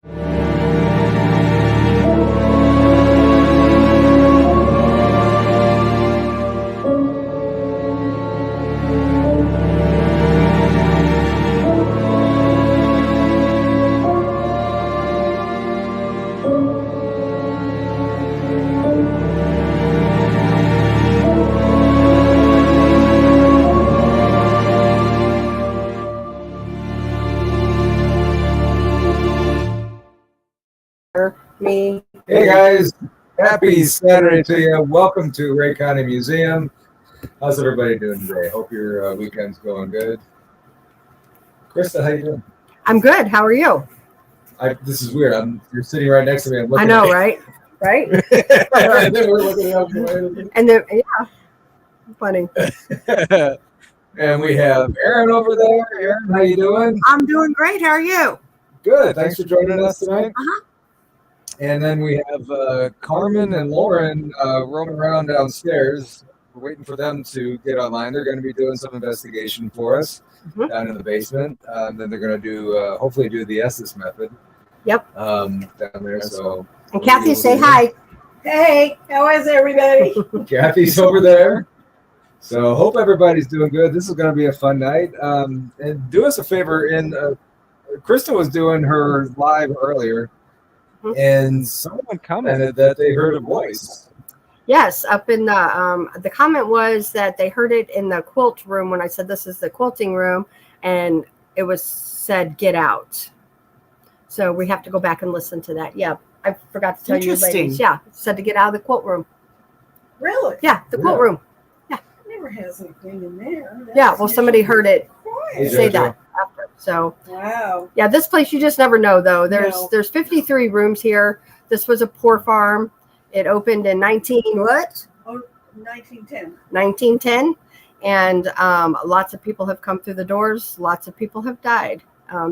Me. Hey guys, happy Saturday to you. Welcome to Ray County Museum. How's everybody doing today? Hope your weekend's going good. Krista, how you doing? I'm good. How are you? This is weird. You're sitting right next to me. I'm looking I know, right? Right? and then we're looking up. And then, yeah, funny. And we have Aaron over there. Aaron, how you doing? I'm doing great. How are you? Good. Thanks for joining us tonight. Uh-huh. And then we have Carmen and Lauren roaming around downstairs. We're waiting for them to get online. They're going to be doing some investigation for us down in the basement. Then they're going to do, hopefully, do the Estes method. Yep. Down there. So. And Kathy, say hi. Hey, how is everybody? Kathy's over there. So hope everybody's doing good. This is going to be a fun night. And do us a favor. Krista was doing her live earlier. And someone commented that they heard a voice. Yes, up in the comment was that they heard it in the quilt room when I said this is the quilting room, and it was said get out. So we have to go back and listen to that. Yeah, I forgot to tell you ladies. Yeah, it said to get out of the quilt room. Really? Yeah, the quilt room. Yeah. Never has anything in there. Yeah, well, somebody heard it say that after. So wow. Yeah, this place you just never know though. There's 53 rooms here. This was a poor farm. It opened in 1910. 1910, and lots of people have come through the doors. Lots of people have died.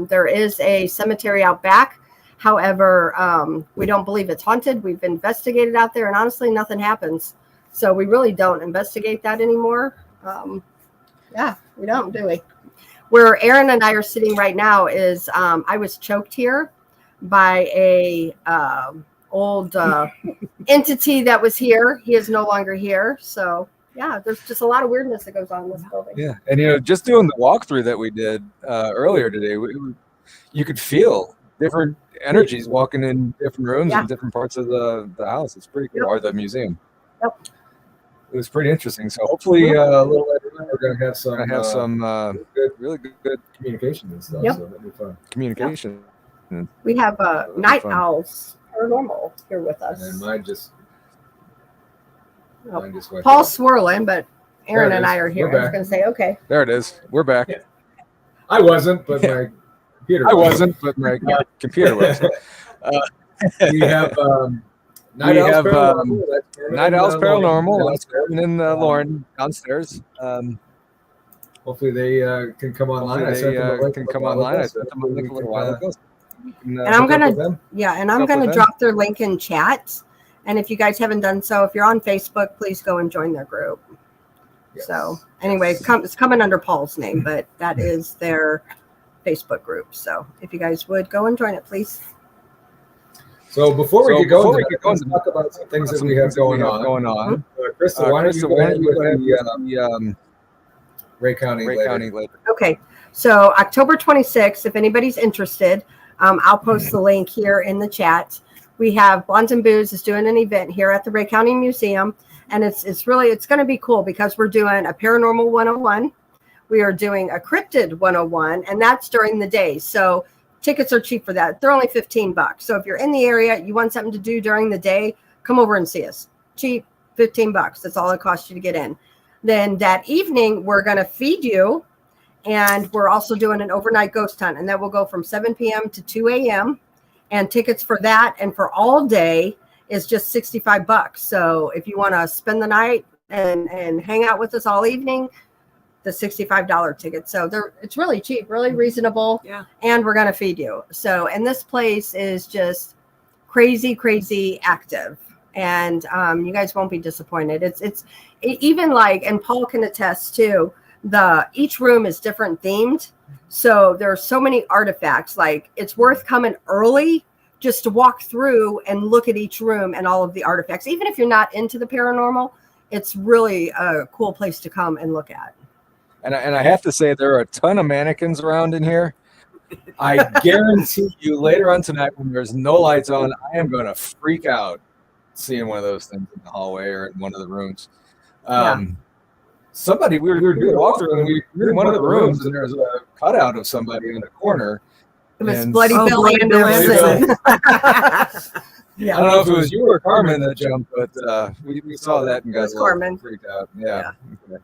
There is a cemetery out back. However, we don't believe it's haunted. We've investigated out there, and honestly, nothing happens. So we really don't investigate that anymore. Yeah, we don't, do we? Where Aaron and I are sitting right now is I was choked here by a old entity that was here. He is no longer here. So yeah, there's just a lot of weirdness that goes on in this building. Yeah, and just doing the walkthrough that we did earlier today, you could feel different energies walking in different rooms in different parts of the house. It's pretty cool, or the museum. Yep. It was pretty interesting. So hopefully a little later on, we're going to have some really good communication and stuff. Yep. So that'll be fun. Communication. Yep. We have Night Owls Paranormal here with us. And mine just went Paul's swirling, but Aaron and I are here. I was going to say, okay. There it is. We're back. Yeah. I wasn't, but my computer was. We have Night Owls Paranormal. That's Carmen and Lauren downstairs. Hopefully they can come online. I sent them a link a little while ago. And I'm gonna drop their link in chat. And if you guys haven't done so, if you're on Facebook, please go and join their group. Yes. So anyway, it's coming under Paul's name, but that is their Facebook group. So if you guys would go and join it, please. So before we get going, let's talk about some things that we have going on. Krista, why don't you go ahead with the Ray County later? Okay, so October 26th, if anybody's interested, I'll post the link here in the chat. We have Bonds and Booze is doing an event here at the Ray County Museum, and it's going to be cool because we're doing a Paranormal 101. We are doing a Cryptid 101, and that's during the day. So tickets are cheap for that. They're only $15. So if you're in the area, you want something to do during the day, come over and see us. Cheap, $15. That's all it costs you to get in. Then that evening, we're going to feed you, and we're also doing an overnight ghost hunt, and that will go from 7 p.m. to 2 a.m. And tickets for that and for all day is just $65. So if you want to spend the night and hang out with us all evening, the $65 ticket. So it's really cheap, really reasonable. Yeah. And we're going to feed you. So, and this place is just crazy, crazy active. And you guys won't be disappointed. It's even like, and Paul can attest too, each room is different themed. So there are so many artifacts. Like it's worth coming early just to walk through and look at each room and all of the artifacts. Even if you're not into the paranormal, it's really a cool place to come and look at. And I have to say, there are a ton of mannequins around in here. I guarantee you later on tonight when there's no lights on, I am going to freak out seeing one of those things in the hallway or in one of the rooms. Somebody, we were doing a walkthrough and we were in one of the rooms and there was a cutout of somebody in the corner. It was Bloody Bill I Anderson. don't know if it was you or Carmen that jumped, but we saw that and got a little freaked out. Yeah. Okay.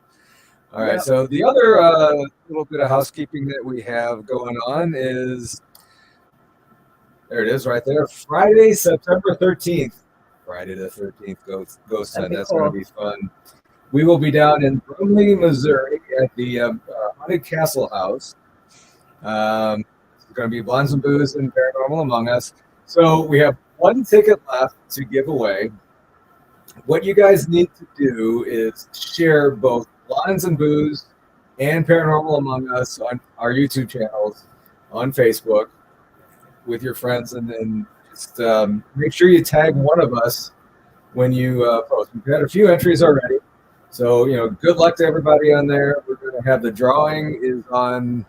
All right. So the other little bit of housekeeping that we have going on is, there it is right there, Friday, September 13th. Friday the 13th, Ghost Hunt. That's going to be fun. We will be down in Brumley, Missouri at the Haunted Castle House. It's going to be Blondes and Booze and Paranormal Among Us. So we have one ticket left to give away. What you guys need to do is share both Blondes and Booze and Paranormal Among Us on our YouTube channels, on Facebook, with your friends, and then just make sure you tag one of us when you post. We've had a few entries already, so good luck to everybody on there. We're going to have the drawing is on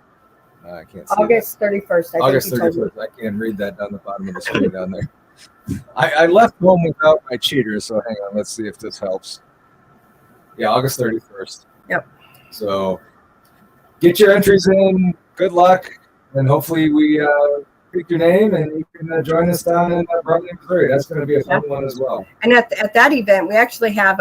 I can't see August 31st. August 31st. I can't read that down the bottom of the screen down there. I left home without my cheaters, so hang on. Let's see if this helps. Yeah, August 31st. Yep. So get your entries in. Good luck, and hopefully we pick your name and you can join us down in Brumley, Missouri. That's going to be a fun one as well. And at that event, we actually have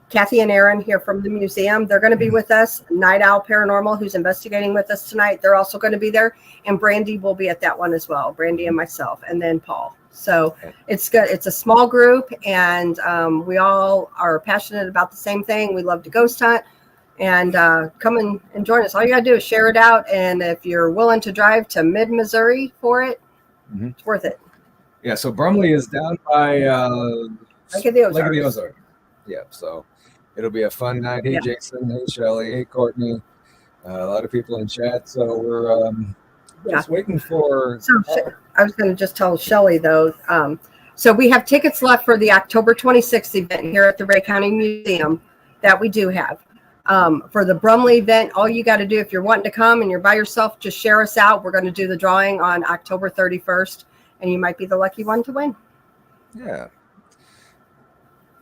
Kathy and Aaron here from the museum. They're going to be with us. Night Owl Paranormal, who's investigating with us tonight, they're also going to be there. And Brandy will be at that one as well. Brandy and myself, and then Paul. So it's good. It's a small group, and we all are passionate about the same thing. We love to ghost hunt, and come and join us. All you got to do is share it out, and if you're willing to drive to mid-Missouri for it, it's worth it. Yeah, so Brumley is down by Lake of the Ozarks. Lake of the Ozarks. Yeah, so it'll be a fun night. Hey, Jason. Hey, Shelly. Hey, Courtney. A lot of people in chat, so we're just waiting for... So I was going to just tell Shelly, though, so we have tickets left for the October 26th event here at the Ray County Museum that we do have. For the Brumley event, all you got to do if you're wanting to come and you're by yourself, just share us out. We're going to do the drawing on October 31st, and you might be the lucky one to win. Yeah.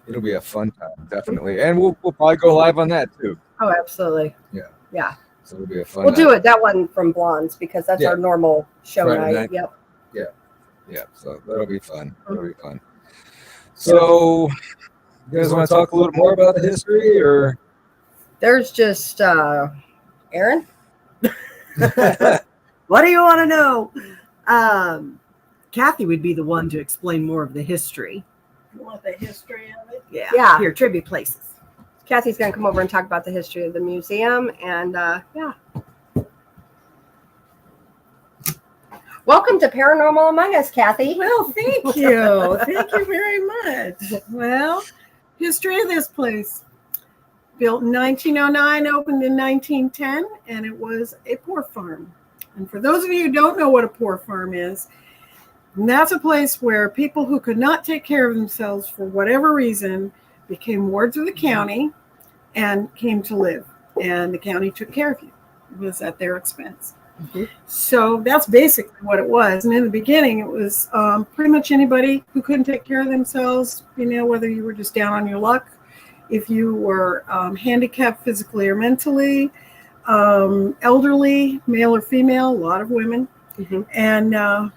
It'll be a fun time, definitely. And we'll probably go live on that, too. Oh, absolutely. Yeah. So it'll be a fun We'll do it, that one from Blondes, because that's our normal show Friday night. Yep. Yeah, so that'll be fun. So, you guys want to talk a little more about the history, or? There's just Aaron. What do you want to know? Kathy would be the one to explain more of the history. You want the history of it? Yeah. Here, trivia places. Kathy's going to come over and talk about the history of the museum, and Welcome to Paranormal Among Us, Kathy. Well, thank you. Thank you very much. Well, history of this place. Built in 1909, opened in 1910, and it was a poor farm. And for those of you who don't know what a poor farm is, that's a place where people who could not take care of themselves for whatever reason became wards of the county and came to live. And the county took care of you. It was at their expense. Mm-hmm. So that's basically what it was. And in the beginning, it was pretty much anybody who couldn't take care of themselves, whether you were just down on your luck, if you were handicapped physically or mentally, elderly, male or female, a lot of women. Mm-hmm. And,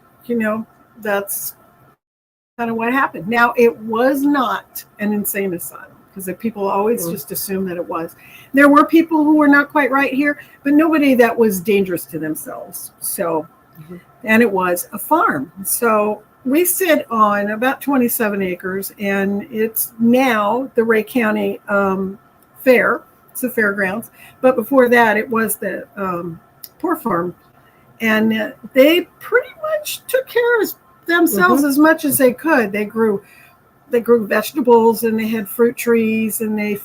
that's kind of what happened. Now, it was not an insane asylum, because people always just assume that it was. There were people who were not quite right here, but nobody that was dangerous to themselves. So, and it was a farm. So we sit on about 27 acres, and it's now the Ray County Fair. It's the fairgrounds. But before that, it was the poor farm. And they pretty much took care of themselves as much as they could. They grew vegetables, and they had fruit trees, and they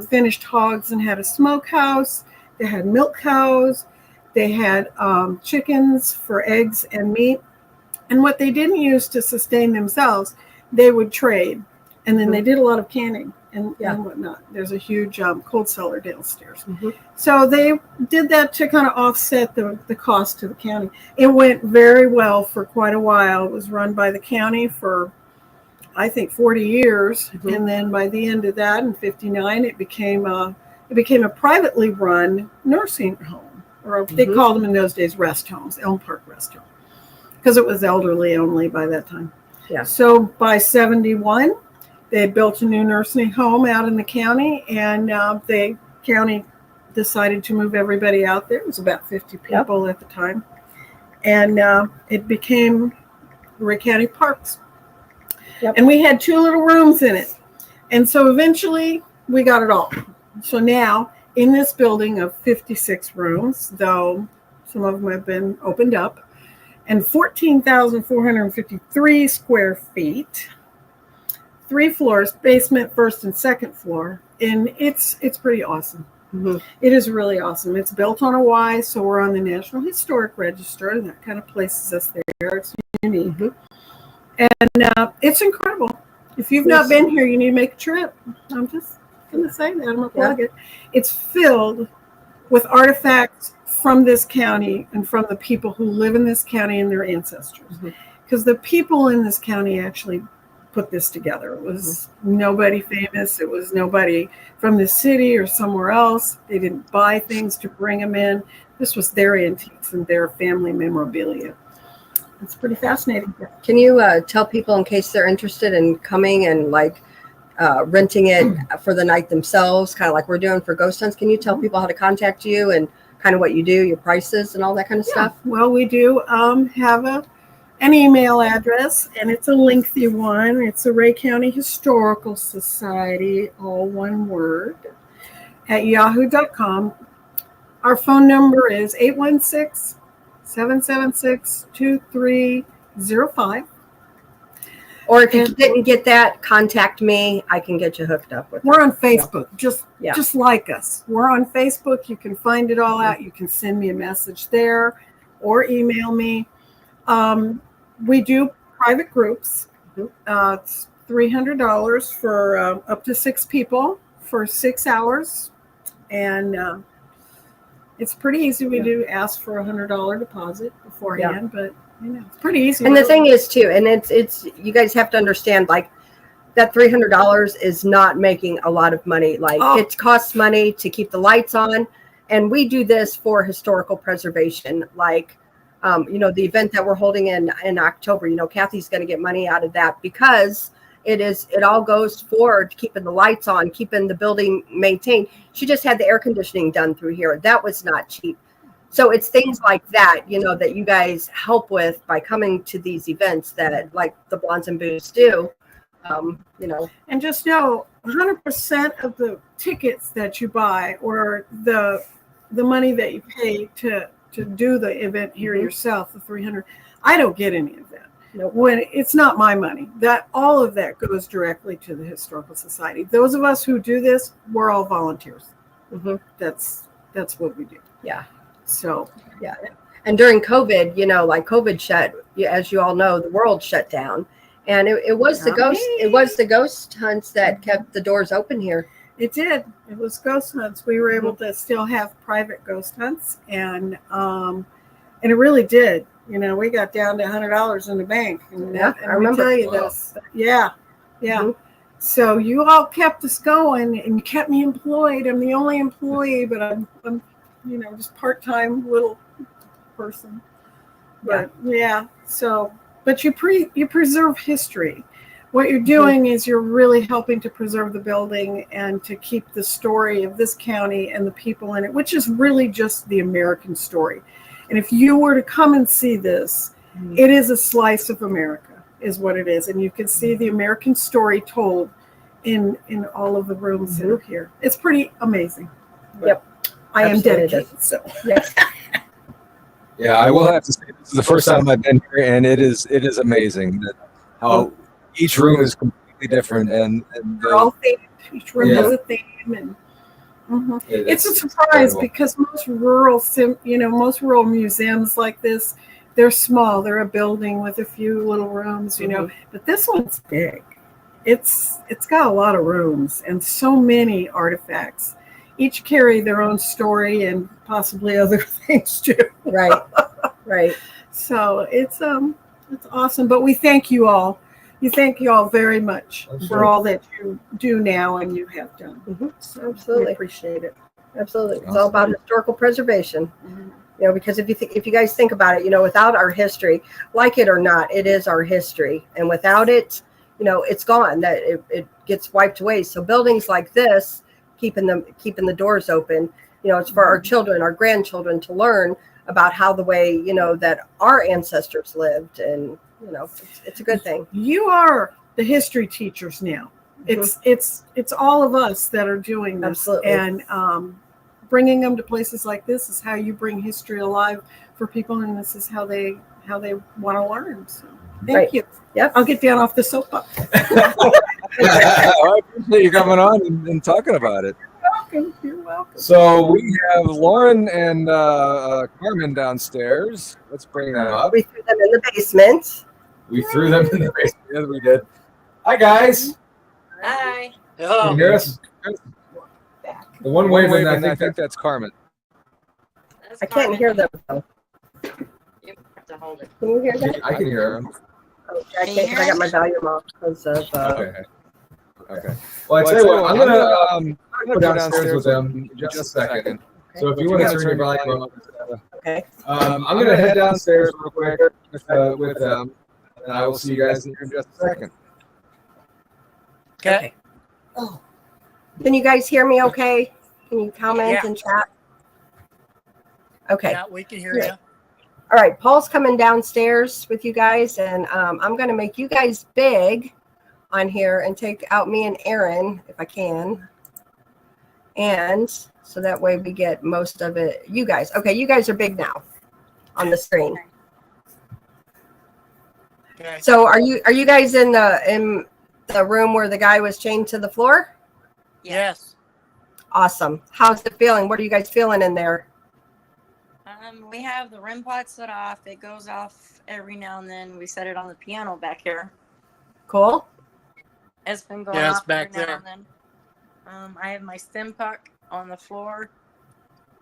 finished hogs and had a smokehouse. They had milk cows. They had chickens for eggs and meat. And what they didn't use to sustain themselves, they would trade. And then they did a lot of canning and whatnot. There's a huge cold cellar downstairs. So they did that to kind of offset the cost to the county. It went very well for quite a while. It was run by the county for, I think, 40 years. And then by the end of that, in 59, it became a privately run nursing home. Or they called them in those days rest homes, Elm Park Rest Home. Because it was elderly only by that time. Yeah. So by 71, they built a new nursing home out in the county, and the county decided to move everybody out there. It was about 50 people at the time. And it became Rhea County Parks. And we had 2 little rooms in it. And so eventually we got it all. So now in this building of 56 rooms, though some of them have been opened up, and 14,453 square feet, 3 floors, basement, first and second floor, and it's pretty awesome. It is really awesome. It's built on a Y, so we're on the National Historic Register, and that kind of places us there. It's unique, and it's incredible. If you've not been here, you need to make a trip. I'm just going to say that. I'm going to plug it. It's filled with artifacts from this county and from the people who live in this county and their ancestors, because the people in this county actually put this together. It was nobody famous. It was nobody from the city or somewhere else. They didn't buy things to bring them in. This was their antiques and their family memorabilia. It's pretty fascinating. Can you tell people, in case they're interested in coming and like renting it for the night themselves, kind of like we're doing for ghost hunts, can you tell people how to contact you and kind of what you do, your prices and all that kind of stuff? Well, we do have an email address, and it's a lengthy one. It's the Rhea County Historical Society, all one word, at yahoo.com. Our phone number is 816-776-2305. Or if you didn't get that, contact me. I can get you hooked up with We're on Facebook, just like us. We're on Facebook. You can find it all out. You can send me a message there or email me. We do private groups. It's $300 for up to 6 people for 6 hours. And it's pretty easy. We do ask for $100 deposit beforehand, but it's pretty easy. And the thing is too, and it's you guys have to understand, like, that $300 is not making a lot of money. Like it costs money to keep the lights on, and we do this for historical preservation. Like, the event that we're holding in October, Kathy's going to get money out of that because it all goes forward, keeping the lights on, keeping the building maintained. She just had the air conditioning done through here. That was not cheap. So it's things like that, that you guys help with by coming to these events that, like, the Blondes and Booze do, And just know 100% of the tickets that you buy or the money that you pay to do the event here yourself, the $300, I don't get any of that. When it's not my money, that all of that goes directly to the Historical Society. Those of us who do this, we're all volunteers. That's what we do. Yeah. So and during COVID, like COVID shut, as you all know, the world shut down, and it was the ghost hunts that kept the doors open here. It did. It was ghost hunts. We were able to still have private ghost hunts, and it really did. We got down to $100 in the bank. And I remember. Tell you this. Yeah. So you all kept us going, and you kept me employed. I'm the only employee, but I'm just part-time little person. But but you preserve history. What you're doing is you're really helping to preserve the building and to keep the story of this county and the people in it, which is really just the American story. And if you were to come and see this, it is a slice of America, is what it is. And you can see the American story told in all of the rooms that are here. It's pretty amazing. But I am dedicated. So Yeah, I will have to say this is the first time I've been here, and it is amazing that how each room is completely different, and they're all themed. Each room has a theme, and it's a surprise incredible. Because most rural museums like this, they're small. They're a building with a few little rooms, you know. But this one's big. It's got a lot of rooms and so many artifacts. Each carry their own story and possibly other things too. Right. Right. So it's awesome. But we thank you all. You thank you all very much for all that you do now and you have done. So Absolutely. we appreciate it. Absolutely. It's all about historical preservation. You know, because if you guys think about it, you know, without our history, like it or not, it is our history. And without it, you know, it's gone. That it gets wiped away. So buildings like this, keeping the doors open, you know, it's for our children, our grandchildren to learn about how the way, you know, that our ancestors lived. And, you know, it's a good thing. You are the history teachers now. It's all of us that are doing this. Absolutely. And bringing them to places like this is how you bring history alive for people, and this is how they want to learn. So thank you. Yep. I'll get down off the soapbox. I appreciate you coming on and talking about it. You're welcome. So we have Lauren and Carmen downstairs. Let's bring them up. We threw them in the basement. We threw them in the basement. Yes, we did. Hi, guys. Hi. Can you hear us? The one waving, I think that's Carmen. I can't hear them though. You have to hold it. Can you hear them? I can hear them. Oh, I can't because I got my volume off because of. Okay. Well, I tell you what, I'm gonna go downstairs with them in just a second. So if you want to turn your volume up. Okay. I'm gonna head downstairs real quick with them, and I will see you guys in just a second. Okay. Oh. Can you guys hear me okay? Can you comment and chat? Okay. Yeah, we can hear you. All right. Paul's coming downstairs with you guys, and I'm going to make you guys big on here and take out me and Aaron if I can. And so that way we get most of it. You guys. Okay. You guys are big now on the screen. Okay. So are you guys in the room where the guy was chained to the floor? Yes. Awesome. How's it feeling? What are you guys feeling in there? We have the REM pod set off. It goes off every now and then. We set it on the piano back here. Cool. It's been going Yeah, it's off back every there. now and then. I have my stim puck on the floor.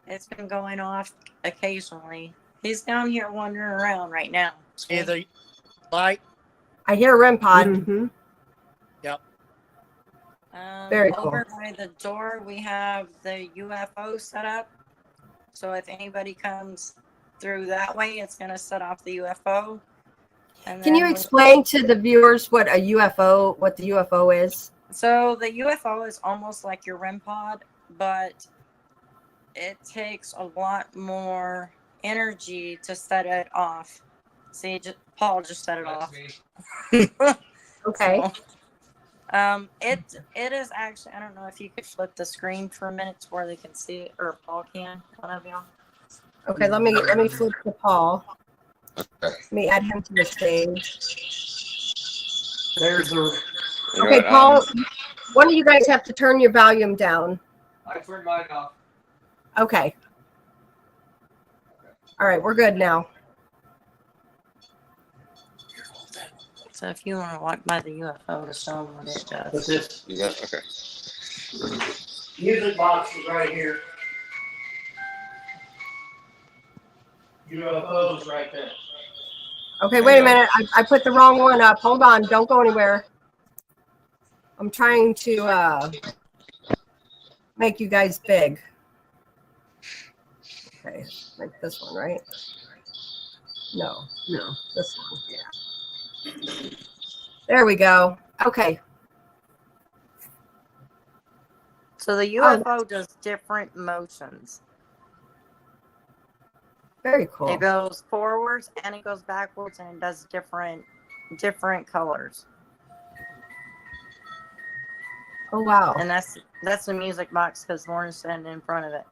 It's been going off occasionally. He's down here wandering around right now. See the light? I hear REM pod. Mhm. Yep. Very cool. Over by the door, we have the UFO set up. So if anybody comes through that way, it's going to set off the UFO. And Can you then explain to the viewers what the UFO is? So the UFO is almost like your REM pod, but it takes a lot more energy to set it off. See, Paul just set it off. Okay. So, it is actually, I don't know if you could flip the screen for a minute to where they can see it, or Paul can, one of you. Okay, let me flip to Paul. Let me add him to the stage. There's the. Okay, Paul, one of you guys have to turn your volume down. I turned mine off. Okay. All right, we're good now. So if you want to walk by the UFO to show them what it does. What's this? You got okay. Music box is right here. UFOs right there. Okay, wait a minute. I put the wrong one up. Hold on. Don't go anywhere. I'm trying to make you guys big. Okay, like this one, right? No, this one. Yeah. There we go. Okay. So the UFO does different motions. Very cool. It goes forwards and it goes backwards, and it does different colors. Oh wow. And that's the music box because Lauren's standing in front of it.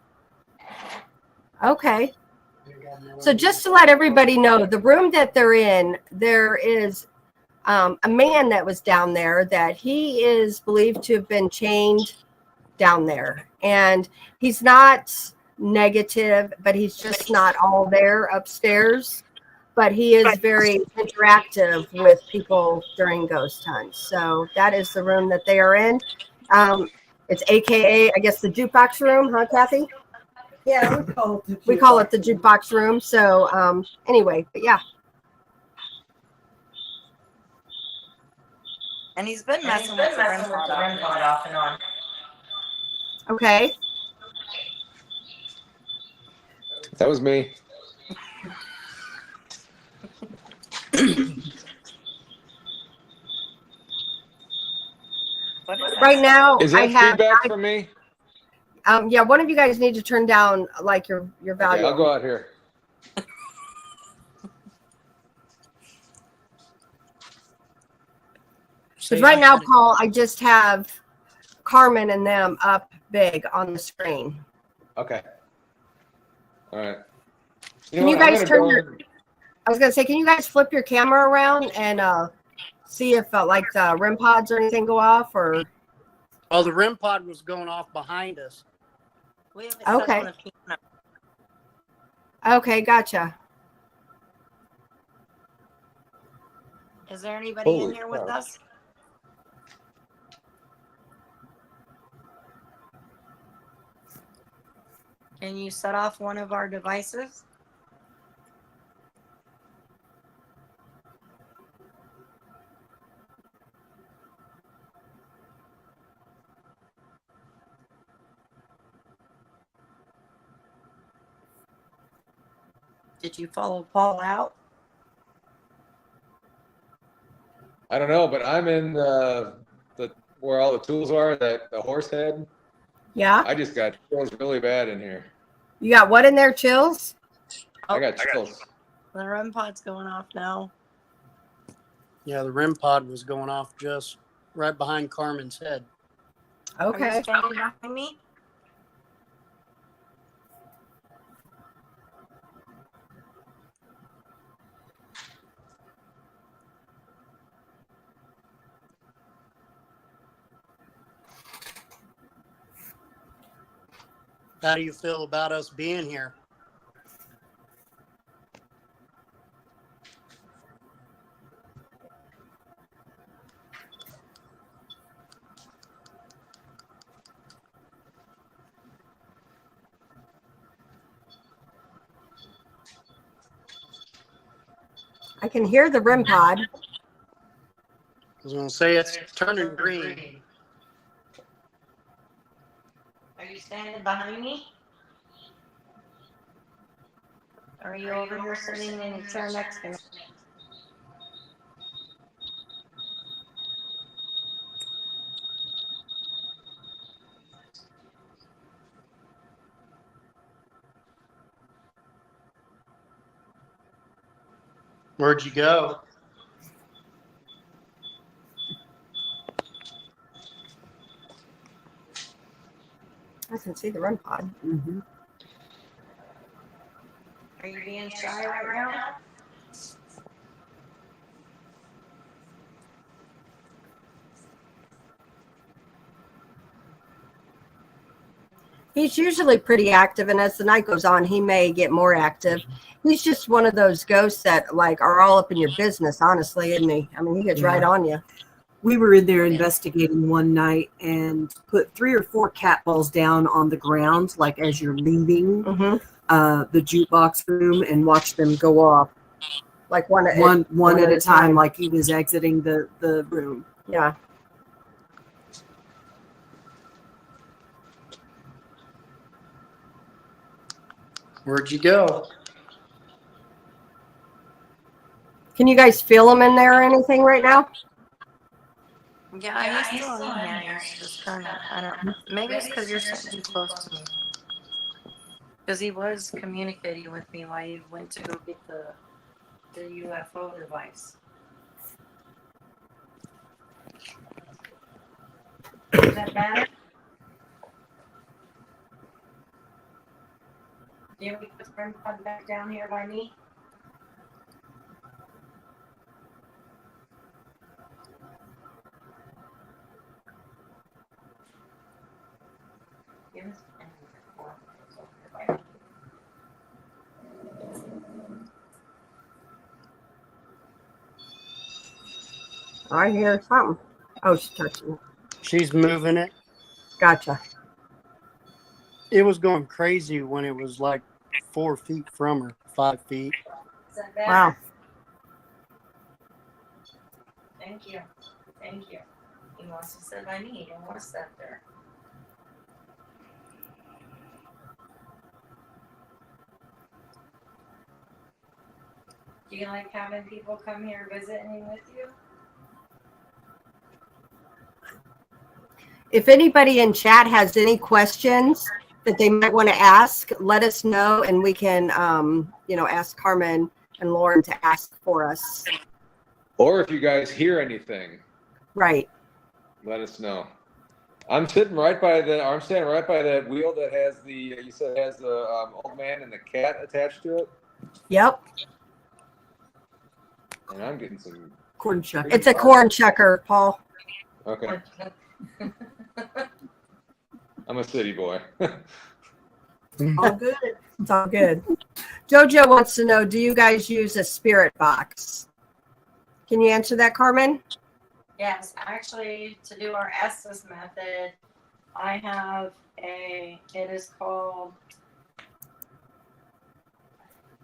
Okay. So just to let everybody know, the room that they're in, there is a man that was down there that he is believed to have been chained down there. And he's not negative, but he's just not all there upstairs. but he is very interactive with people during ghost hunts. So that is the room that they are in. It's AKA, I guess, the jukebox room, huh, Kathy? Yeah, We call it the jukebox room. So anyway, but yeah. And he's been messing with the REM pod off and on. Okay. That was me. What is that? Right now, Is I that have. feedback from me? Yeah, one of you guys need to turn down like your value. Okay, I'll go out here. Because right now, Paul, I just have Carmen and them up big on the screen. Okay. All right. Can you guys turn your? I was gonna say, can you guys flip your camera around and see if like the REM pods or anything go off or? Oh, the REM pod was going off behind us. We have it set Okay. on a piano. Okay, gotcha. Is there anybody in Holy here with cow. us? Can you set off one of our devices? Did you follow Paul out? I don't know, but I'm in the where all the tools are, the horse head. Yeah. I just got chills really bad in here. You got what in there? Chills? I got chills. The REM pod's going off now. Yeah, the REM pod was going off just right behind Carmen's head. Are Okay. you standing behind me? How do you feel about us being here? I can hear the REM pod. I was going to say it's turning green. Are you standing behind me? Or are you over here sitting in the chair next to me? Where'd you go? I can see the REM pod. Mm-hmm. Are you being shy right now? He's usually pretty active, and as the night goes on, he may get more active. He's just one of those ghosts that like are all up in your business, honestly, isn't he? I mean, he gets right on you. We were in there investigating one night and put 3 or 4 cat balls down on the ground, like as you're leaving the jukebox room, and watched them go off, Like one at a time, like he was exiting the room. Yeah. Where'd you go? Can you guys feel him in there or anything right now? Yeah, he's still in here. He's just kind of, I don't know. Maybe it's because you're sitting too close to me. Because he was communicating with me while you went to go get the UFO device. Is that better? Do you want me to put the REM pod back down here by me? Give us I hear something. Oh, she's touching it. She's moving it. Gotcha. It was going crazy when it was like 4 feet from her, 5 feet. Is that better? Wow. Thank you. Thank you. He wants to sit by me. He don't want to sit there. Do you like having people come here visiting with you? If anybody in chat has any questions that they might want to ask, let us know, and we can, ask Carmen and Lauren to ask for us. Or if you guys hear anything, Right. let us know. I'm standing right by that wheel that has you said has the old man and the cat attached to it. Yep. And I'm getting some. Corn chuck. It's a corn checker, Paul. Okay. I'm a city boy. All good. It's all good. Jojo wants to know, do you guys use a spirit box? Can you answer that, Carmen? Yes, actually, to do our Estes method, I have it is called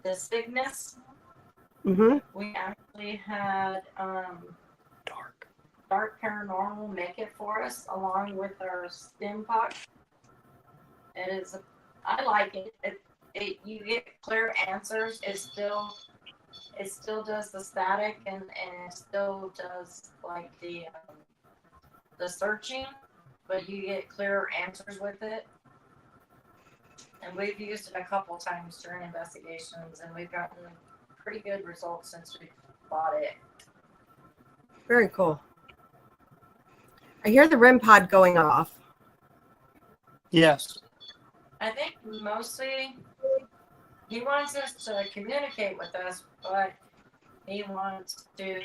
the Cygnus. Mm-hmm. We actually had Dark Paranormal make it for us along with our stim box. I like it. You get clear answers. It still does the static and it still does like the searching, but you get clearer answers with it. And we've used it a couple times during investigations, and we've gotten pretty good results since we bought it. Very cool. I hear the REM pod going off. Yes. I think mostly he wants us to communicate with us, but he wants to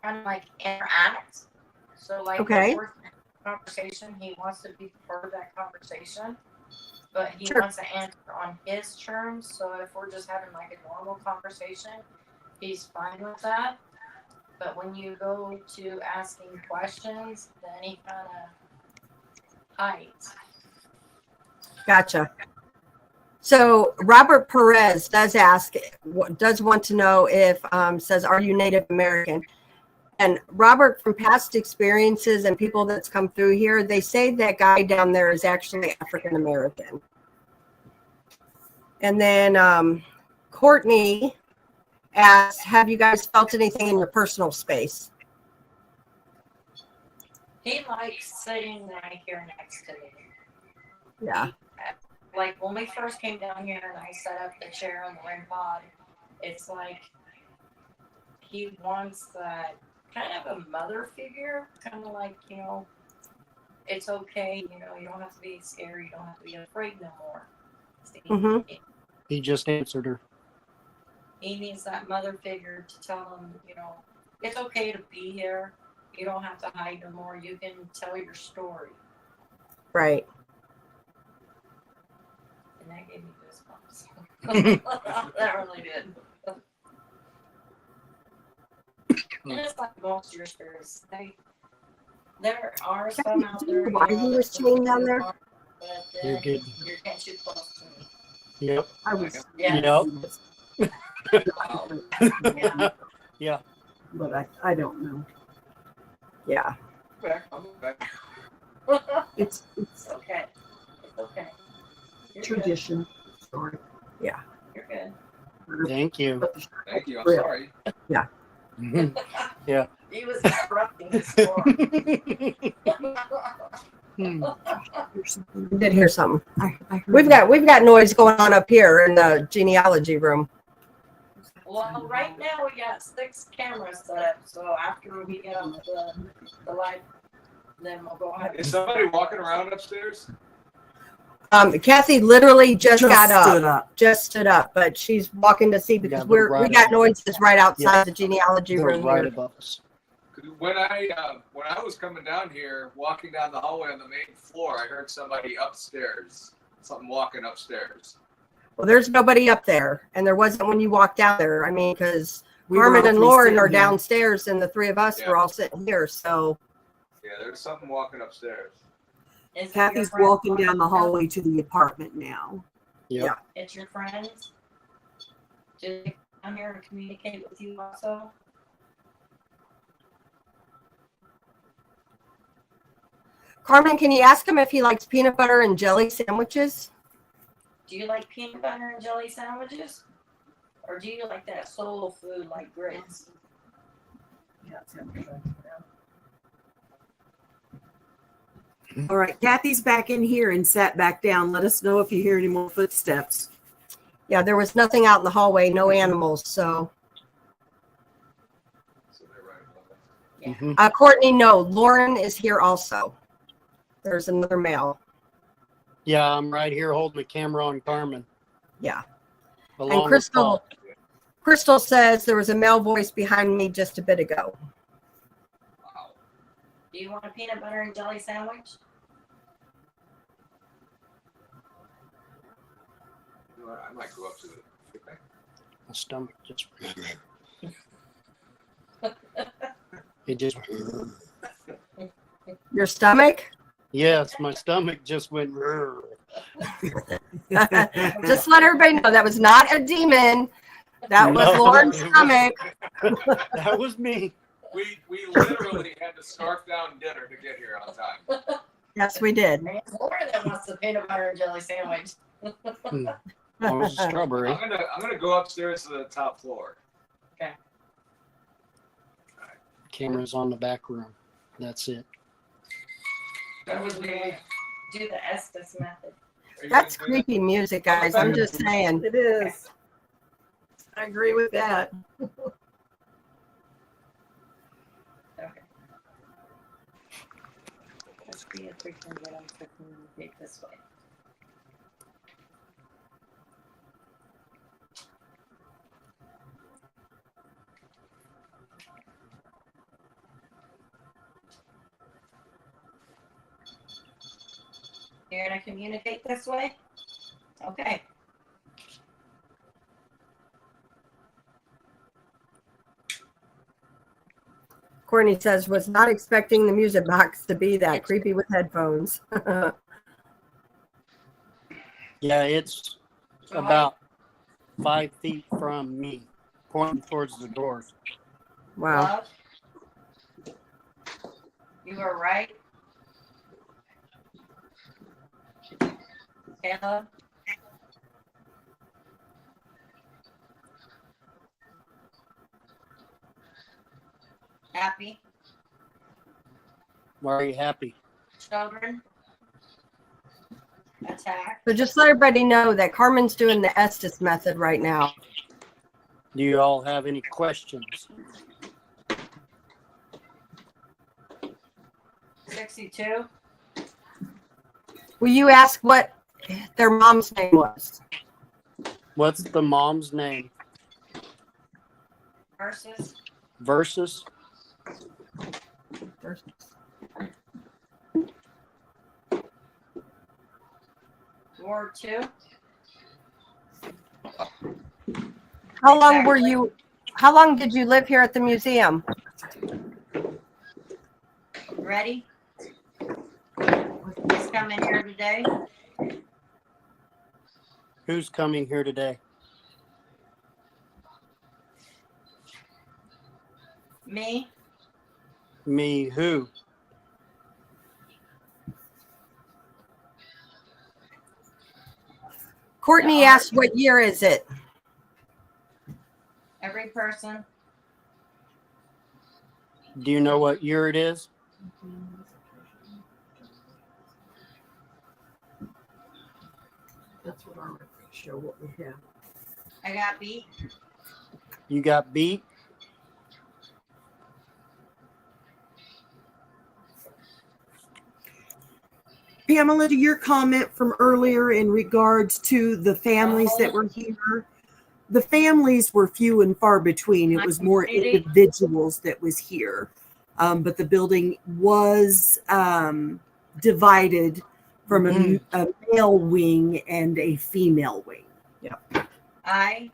kind of like interact. So like Okay. if we're in a conversation, he wants to be part of that conversation, but he Sure. wants to answer on his terms. So if we're just having like a normal conversation, he's fine with that. But when you go to asking questions, then he kind of hides. Gotcha. So Robert Perez does want to know if, says, are you Native American? And Robert, from past experiences and people that's come through here, they say that guy down there is actually African American. And then Courtney asks, have you guys felt anything in your personal space? He likes sitting right here next to me. Yeah. Like when we first came down here and I set up the chair and the REM pod, it's like he wants that kind of a mother figure, kind of like, it's okay, you don't have to be scared, you don't have to be afraid no more. Mm-hmm. He just answered her. He needs that mother figure to tell him, it's okay to be here. You don't have to hide no more. You can tell your story. Right. And that gave me goosebumps. That really did. And it's like most of your spirits. There are some out there. Why he was chained down there? But You're good. You're getting too close to me. Yep. I was. Yes. Yep. Yeah. But I don't know. Yeah. I'm back. It's Okay. It's okay. You're tradition. Sorry. Yeah. Good. You're good. Thank you. Thank you. I'm Real. sorry. Yeah. Yeah. He was interrupting the story. I did hear something. We've got noise going on up here in the genealogy room. Well, right now we got 6 cameras set up, so after we get on the live, then we'll go ahead. Is somebody walking around upstairs? Kathy literally just got stood up. Just stood up, but she's walking to see because Yeah, they're we right got above. noises right outside Yeah. the genealogy They're room right here. above us. When I was coming down here, walking down the hallway on the main floor, I heard somebody upstairs. Something walking upstairs. Well, there's nobody up there, and there wasn't when you walked down there. I mean, because Carmen all and three Lauren sitting are here. downstairs, and the three of us Yeah. are all sitting here. So Yeah, there's something walking upstairs. Is it Kathy's your friend? walking down the hallway to the apartment now. Yep. Yeah. It's your friends? Do they come here and communicate with you also? Carmen, can you ask him if he likes peanut butter and jelly sandwiches? Do you like peanut butter and jelly sandwiches? Or do you like that soul food like grits? All right, Kathy's back in here and sat back down. Let us know if you hear any more footsteps. Yeah, there was nothing out in the hallway, no animals. So, So they're right above us. Mhm. Courtney, no, Lauren is here also. There's another male. Yeah, I'm right here holding the camera on Carmen. Yeah. Along And Crystal, with Paul. Crystal says there was a male voice behind me just a bit ago. Wow. Do you want a peanut butter and jelly sandwich? You know what, I might go up to the. My stomach just. It just. Your stomach? Yes, my stomach just went. Just let everybody know that was not a demon. That was No, Lauren's it was- stomach. That was me. We literally had to scarf down dinner to get here on time. Yes, we did. It's Lauren that wants the peanut butter and jelly sandwich. That was a strawberry. I'm gonna go upstairs to the top floor. Camera's on the back room. That's it. Or would we do the Estes method? Are you That's gonna do that? creepy music, guys. I'm just saying. It is. I agree with that. Okay. Let's see if we can get them to communicate this way. You're gonna communicate this way? Okay. Courtney says, was not expecting the music box to be that creepy with headphones. Yeah, it's about 5 feet from me, pointing towards the doors. Wow. Love, you were right. Caleb. Happy. Why are you happy? Children. Attack. So just let everybody know that Carmen's doing the Estes method right now. Do you all have any questions? 62. Will you ask what their mom's name was? What's the mom's name? Versus Versus? Ward 2. How long did you live here at the museum? Ready? He's coming here today. Who's coming here today? Me. Me, who? Courtney asked, what year is it? Every person. Do you know what year it is? That's what our records show what we have. I got beat. You got beat? Pamela, to your comment from earlier in regards to the families that were here, the families were few and far between. It was more individuals that was here. But the building was divided from a male wing and a female wing. I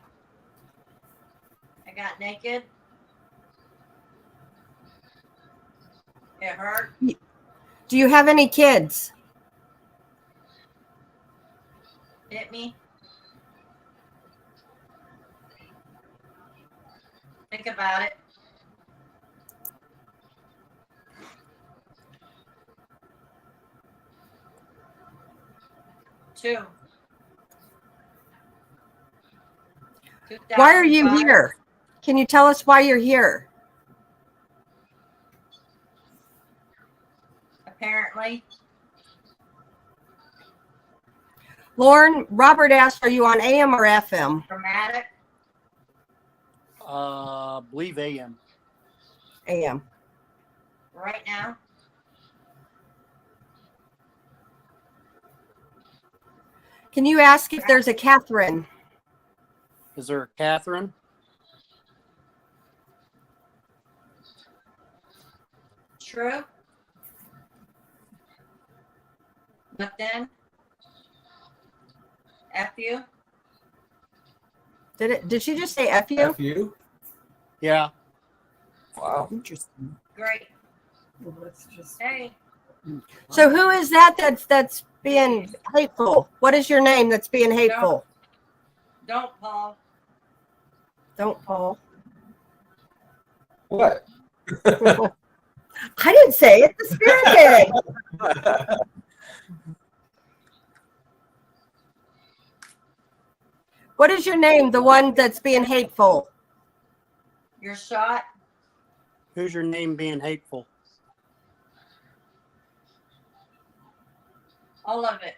got naked. It hurt. Do you have any kids? Hit me. Think about it. Two. Why are you 2005. here? Can you tell us why you're here? Apparently. Lauren, Robert asked, are you on AM or FM? Dramatic. Believe AM. AM. Right now. Can you ask if there's a Catherine? Is there a Catherine? True. But then, F you. Did she just say F you? F you? Yeah. Wow. Interesting. Great. Well, let's just. Hey, So who is that that's being hateful? What is your name that's being hateful? don't, Paul. Don't, Paul. What? I didn't say it. The spirit did. What is your name? The one that's being hateful. You're shot. Who's your name being hateful? All of it.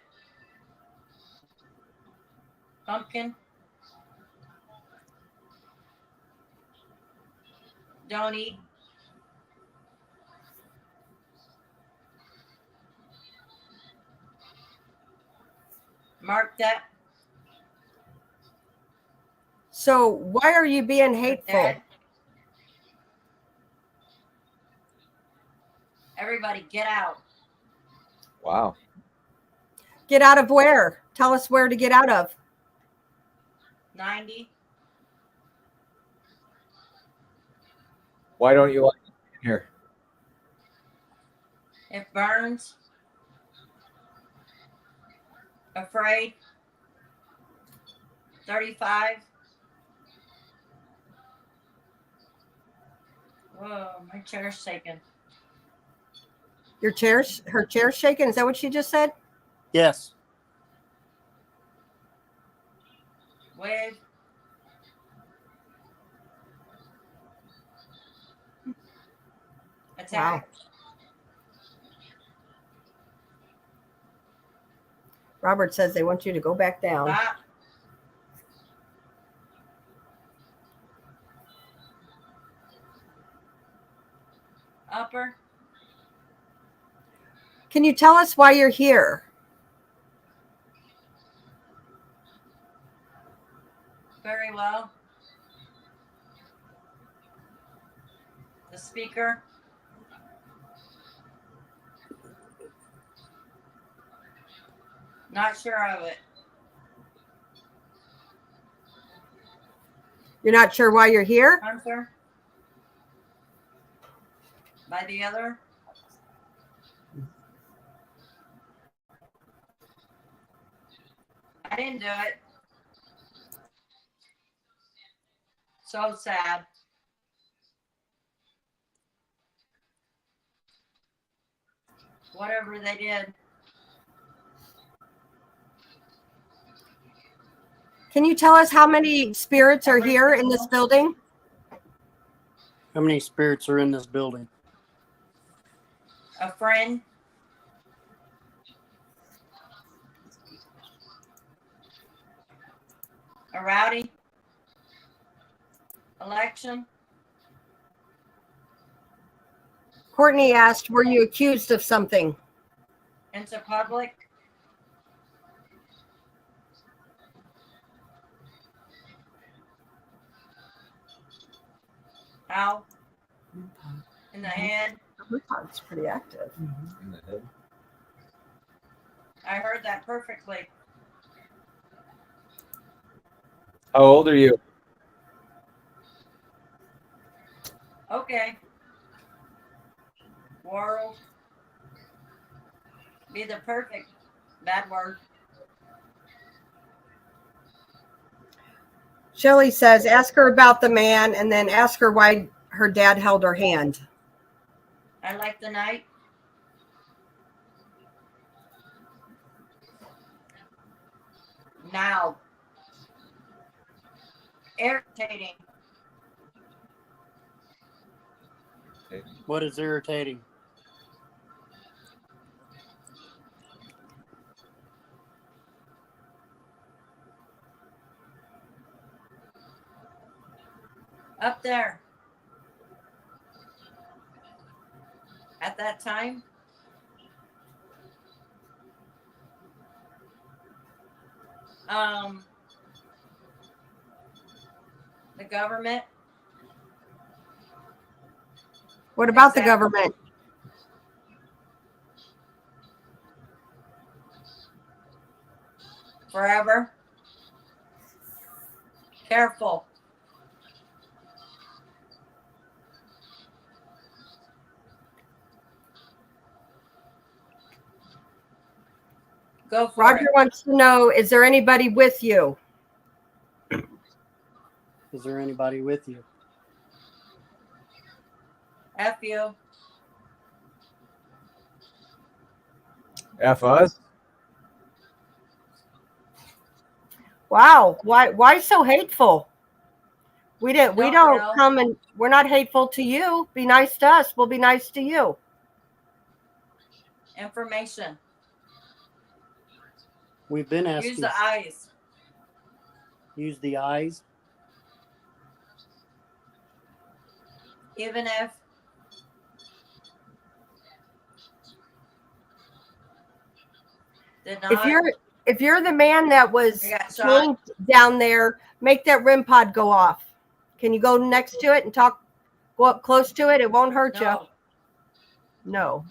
Pumpkin. Don't eat. Mark that. So why are you being hateful? Dad. Everybody get out. Wow. Get out of where? Tell us where to get out of. 90. Why don't you like it here? It burns. Afraid. 35. Whoa, my chair's shaking. Her chair's shaking. Is that what she just said? Yes. Wave. Attack. Robert says they want you to go back down. Stop. Upper. Can you tell us why you're here? Very well. The speaker. Not sure of it. You're not sure why you're here? Hunter. By the other. I didn't do it. So sad. Whatever they did. Can you tell us how many spirits are here in this building? How many spirits are in this building? A friend. A rowdy. Election. Courtney asked, were you accused of something? Into public. Ow. In the head. It's pretty active. In the head. I heard that perfectly. How old are you? Okay. World. Be the perfect bad word. Shelly says, ask her about the man and then ask her why her dad held her hand. I like the night. Now. Irritating. What is irritating? Up there. At that time. The government. What about Exactly. the government? Forever. Careful. Go for Roger it. wants to know, is there anybody with you? Is there anybody with you? F you. F us. Wow. Why so hateful? We don't know. come and we're not hateful to you. Be nice to us. We'll be nice to you. Information. We've been asking. Use the eyes. Use the eyes. Even if did not. If you're the man that was You got shot. chained down there, make that REM pod go off. Can you go next to it and talk? Go up close to it. It won't hurt you. No. No.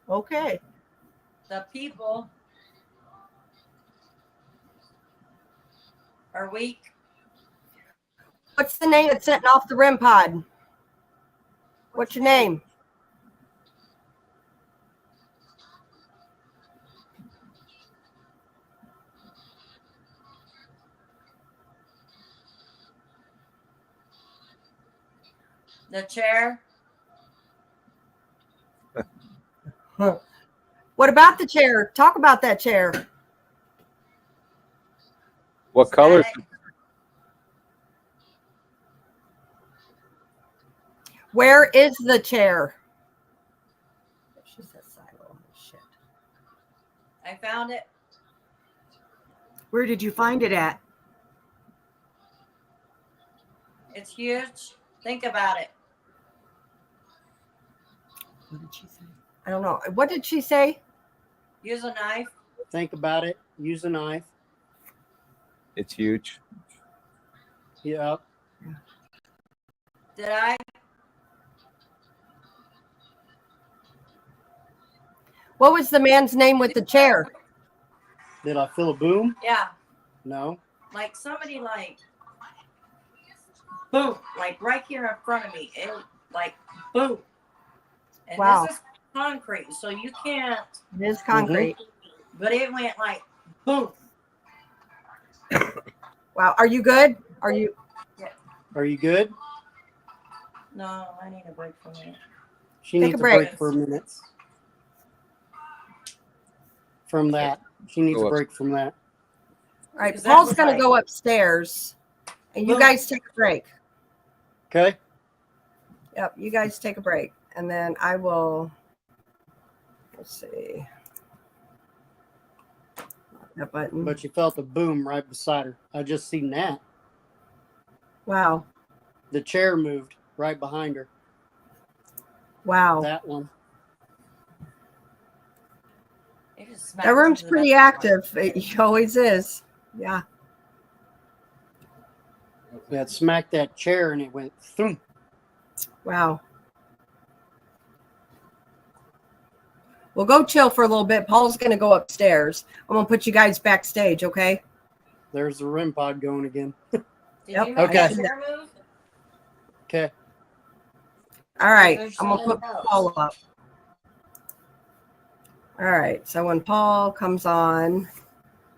Okay. The people are weak. What's the name that's setting off the REM pod? What's your name? The chair. What about the chair? Talk about that chair. What color? Static. Where is the chair? She said silo. Shit. I found it. Where did you find it at? It's huge. Think about it. What did she say? I don't know. What did she say? Use a knife. Think about it. Use a knife. It's huge. Yep. Did I? What was the man's name with the chair? Did I feel a boom? Yeah. No. Like somebody like boom. Like right here in front of me. It like boom. And Wow. this is concrete, so you can't. It is concrete. But it went like boom. Wow. Are you good? Are you? Are you good? No, I need a break from it. She Take needs a break. for a minute. From that. She needs a break from that. All right. Because that Paul's was going to like- go upstairs, and you Boom. guys take a break. Okay. Yep. You guys take a break, and then I will. Let's see. That button. But you felt a boom right beside her. I just seen that. Wow. The chair moved right behind her. Wow. That one. It just smacked That room's into the pretty back. active. It always is. Yeah. That smacked that chair and it went thump. Wow. We'll go chill for a little bit. Paul's going to go upstairs. I'm going to put you guys backstage, okay? There's the REM pod going again. Did Yep. you make Okay. that chair move? Okay. All right, I'm gonna put Paul up. All right, so when Paul comes on,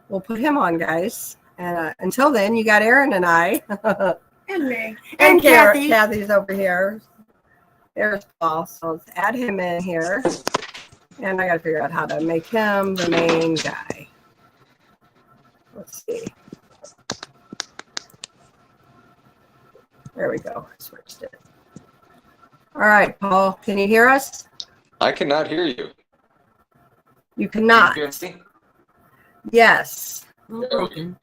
we'll put him on, guys. And until then, you got Aaron and I. And me. And Kathy. Kathy's over here. There's Paul. So let's add him in here. And I got to figure out how to make him the main guy. Let's see. There we go. I switched it. All right, Paul, can you hear us? I cannot hear you. You cannot. Can you hear me? Yes. Broken.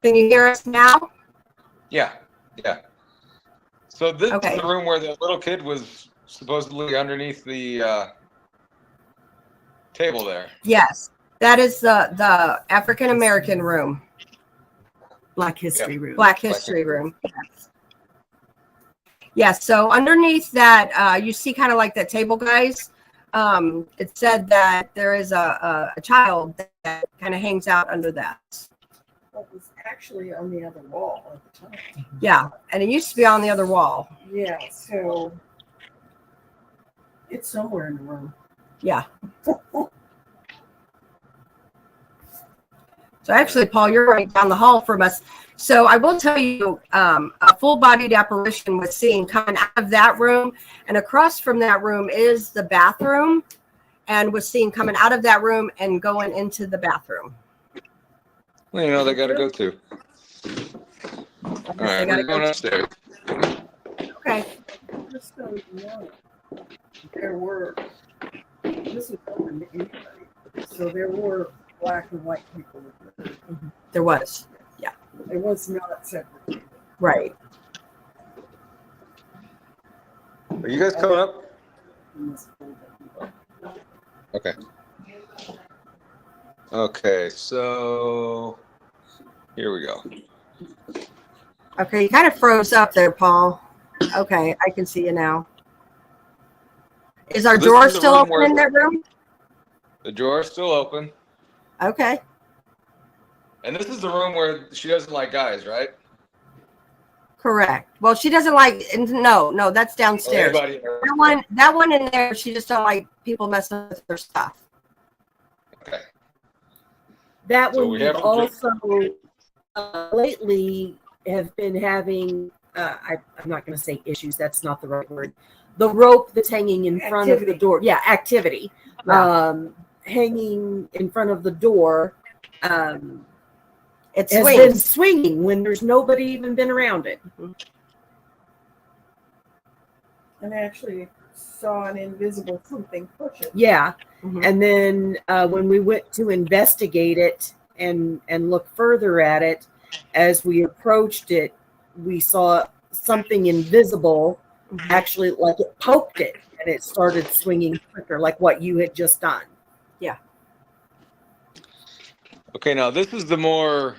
Can you hear us now? Yeah. So this Okay. is the room where the little kid was supposedly underneath the table there. Yes. That is the African American room. Black History Room. Black History Room. Yes. So underneath that, you see kind of like that table, guys. It said that there is a child that kind of hangs out under that. It was actually on the other wall at the time. Yeah. And it used to be on the other wall. Yeah, so it's somewhere in the room. Yeah. So actually, Paul, you're right down the hall from us. So I will tell you, a full-bodied apparition was seen coming out of that room, and across from that room is the bathroom, and was seen coming out of that room and going into the bathroom. Well, you know they got to go too. All right, we're going upstairs. Okay. Just so you know, there were, this is open to anybody. So there were black and white people. There was. It was not separate. Right. Are you guys coming up? Okay. Okay, so here we go. Okay, you kind of froze up there, Paul. Okay, I can see you now. Is our So this door is the still room open where- in that room? The drawer's still open. Okay. And this is the room where she doesn't like guys, right? Correct. Well, she doesn't like. No, that's Or downstairs. anybody. That one in there, she just don't like people messing with her stuff. Okay. That So one we we've have- also lately have been having, I'm not going to say issues, that's not the right word. The rope that's hanging in front of the Activity. door. Yeah, activity. Yeah. Hanging in front of the door It has swings. been swinging when there's nobody even been around it. And I actually saw an invisible something push it. Yeah. Mhm. And then when we went to investigate it and look further at it, as we approached it, we saw something invisible, Mhm. actually like it poked it and it started swinging quicker, like what you had just done. Okay, now this is the more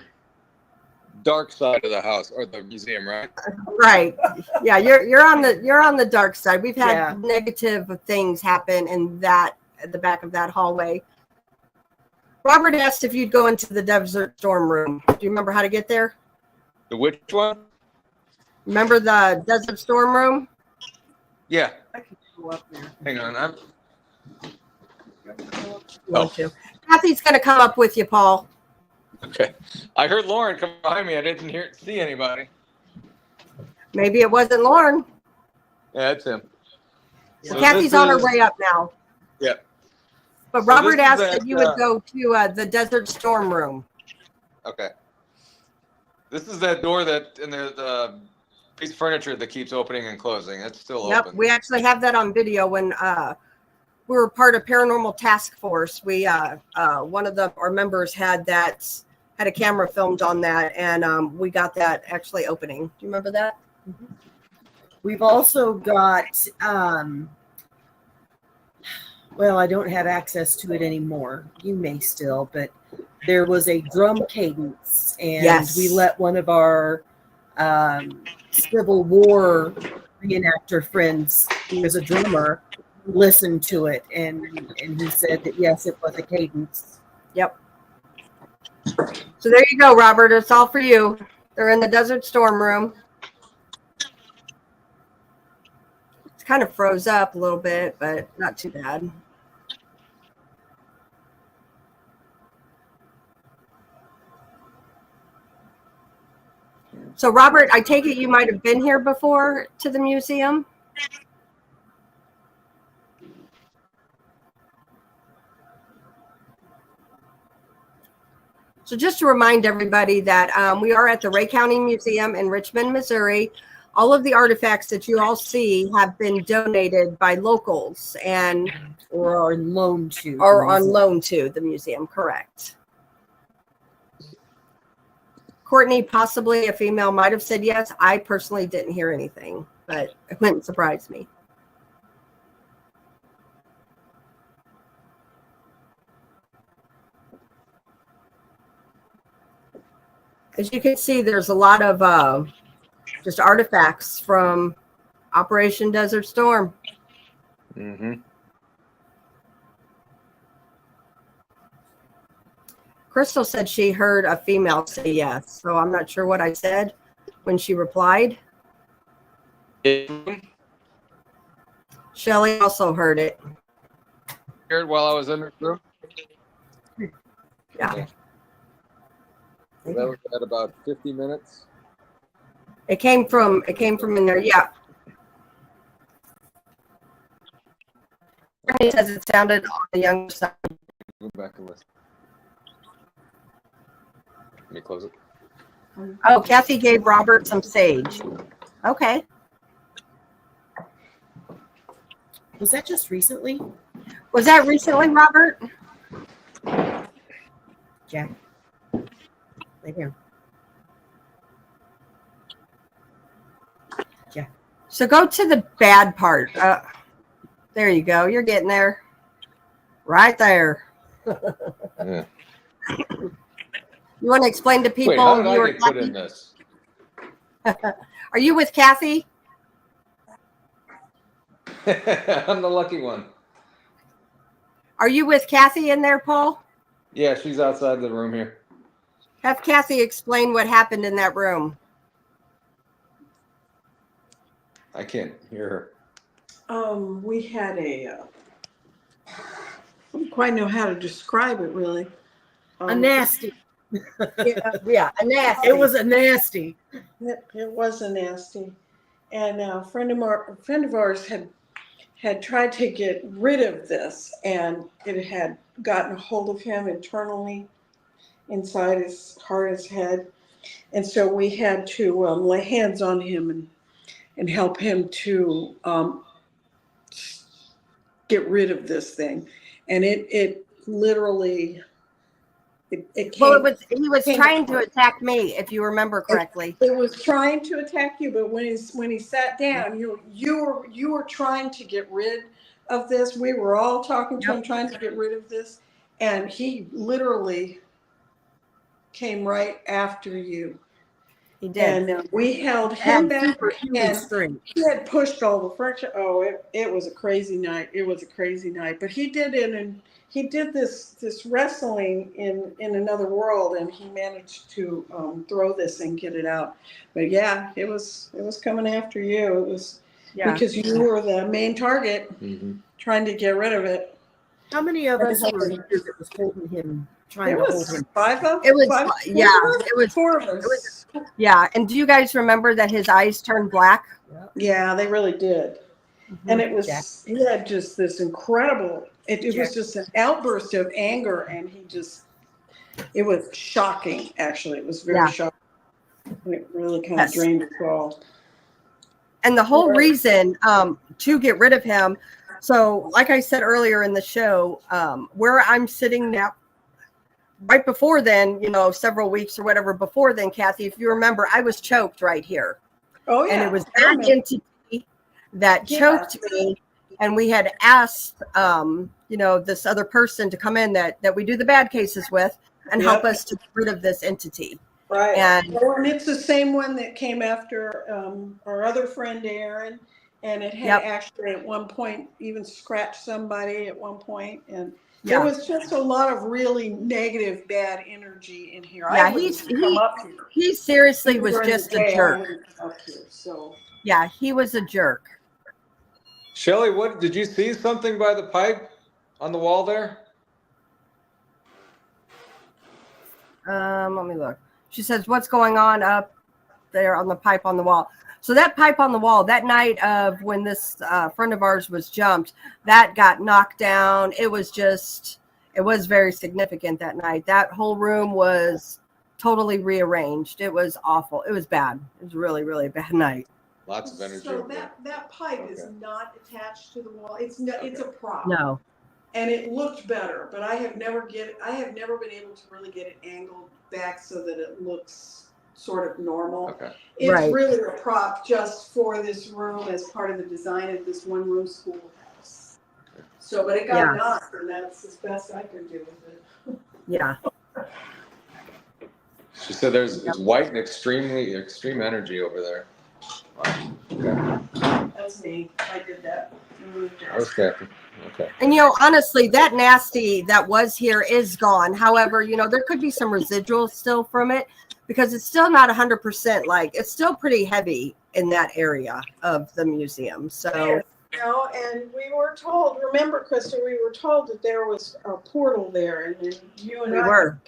dark side of the house or the museum, right? Right. Yeah, you're on the dark side. We've had Yeah. negative things happen in that at the back of that hallway. Robert asked if you'd go into the Desert Storm room. Do you remember how to get there? The which one? Remember the Desert Storm room? Yeah. I could go up there. Hang on. I'm You want to. Kathy's going to come up with you, Paul. okay. I heard Lauren come behind me. I didn't see anybody. Maybe it wasn't Lauren. Yeah, it's him. So So Kathy's this on her is- way up now. Yeah. But So Robert this is asked at, if you would go to the Desert Storm room. Okay. This is that door that and the piece of furniture that keeps opening and closing. It's still Yep, open. we actually have that on video when we were part of Paranormal Task Force. We one of our members had a camera filmed on that, and we got that actually opening. Do you remember that? We've also got, well, I don't have access to it anymore. You may still, but there was a drum cadence, and Yes. we let one of our Civil War reenactor friends, who is a drummer, listen to it, and he said that yes, it was a cadence. Yep. So there you go, Robert. It's all for you. They're in the Desert Storm room. kind of froze up a little bit, but not too bad. So, Robert, I take it you might have been here before to the museum? So just to remind everybody that we are at the Ray County Museum in Richmond, Missouri. All of the artifacts that you all see have been donated by locals and Or on loan to. are on loan to the museum, correct. Courtney, possibly a female, might have said yes. I personally didn't hear anything, but it wouldn't surprise me. As you can see, there's a lot of just artifacts from Operation Desert Storm. Mm-hmm. Crystal said she heard a female say yes, so I'm not sure what I said when she replied. Shelly also heard it. Heard while I was in the room. Yeah. So that was at about 50 minutes. It came from in there. Yeah. It says it sounded on the younger side. Go back and listen. Let me close it. Oh, Kathy gave Robert some sage. Okay. Was that just recently? Was that recently, Robert? Jack. Right here. Jack. So go to the bad part. There you go. You're getting there. Right there. Yeah. You want to explain to people? Wait, how did you I were get put Kathy? in this? Are you with Kathy? I'm the lucky one. Are you with Kathy in there, Paul? Yeah, she's outside the room here. Have Kathy explain what happened in that room. I can't hear her. We had I don't quite know how to describe it really. A nasty. Yeah, a nasty. It was a nasty. It was a nasty, and a friend of ours had tried to get rid of this, and it had gotten a hold of him internally, inside his heart, his head, and so we had to lay hands on him and help him to get rid of this thing, and it literally. He was trying to attack me, if you remember correctly. It was trying to attack you, but when he sat down, you were trying to get rid of this. We were all talking to him, trying to get rid of this, and he literally came right after you. He did. And we held him back, And he had pushed all the furniture. Oh, it was a crazy night. It was a crazy night. But he did it, and he did this wrestling in another world, and he managed to throw this and get it out. But yeah, it was coming after you. It was because you were the main target, trying to get rid of it. how many of us were here that was holding him, trying to hold him? Five of It was five, yeah. It was four of us. yeah. And do you guys remember that his eyes turned black? Yeah, they really did. And it was, he had just this incredible, it was just an outburst of anger, and it was shocking, actually. It was very shocking. And it really kind of drained us all. And the whole reason to get rid of him, so like I said earlier in the show, where I'm sitting now, right before then, several weeks or whatever before then, Kathy, if you remember, I was choked right here. Oh, yeah. And it was that entity that choked me, and we had asked this other person to come in that we do the bad cases with and help us to get rid of this entity. Right. And it's the same one that came after our other friend Aaron, and it had actually at one point even scratched somebody at one point, and there was just a lot of really negative bad energy in here. Yeah, he seriously was just a jerk. So yeah, he was a jerk. Shelly, what did you see something by the pipe on the wall there? Let me look. She says, "What's going on up there on the pipe on the wall?" So that pipe on the wall that night of when this friend of ours was jumped, that got knocked down. It was very significant that night. That whole room was totally rearranged. It was awful. It was bad. It was really, really bad night. Lots of energy. So that pipe is not attached to the wall. It's a prop. No. And it looked better, but I have never been able to really get it angled back so that it looks sort of normal. Okay. It's Right. really a prop just for this room as part of the design of this one room schoolhouse. So, but it got knocked, and that's as best I could do with it. Yeah. She said it's white and extreme energy over there. Wow. Okay. That's me. I did that. Okay. Okay. And honestly, that nasty that was here is gone. However, there could be some residuals still from it because it's still not 100%. Like it's still pretty heavy in that area of the museum. So. And we were told. Remember, Krista, we were told that there was a portal there, and then you and I were.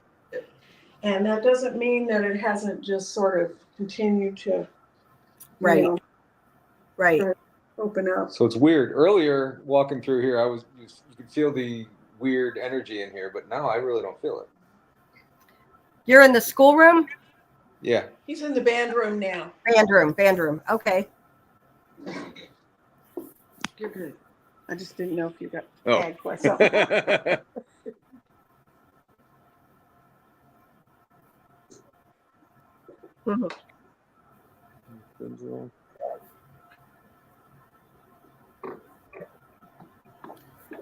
And that doesn't mean that it hasn't just sort of continued to, Right. Right. Open up. So it's weird. Earlier, walking through here, you could feel the weird energy in here, but now I really don't feel it. You're in the schoolroom? Yeah. He's in the band room now. Band room. Okay. You're good. I just didn't know if you got Oh. tagged by something.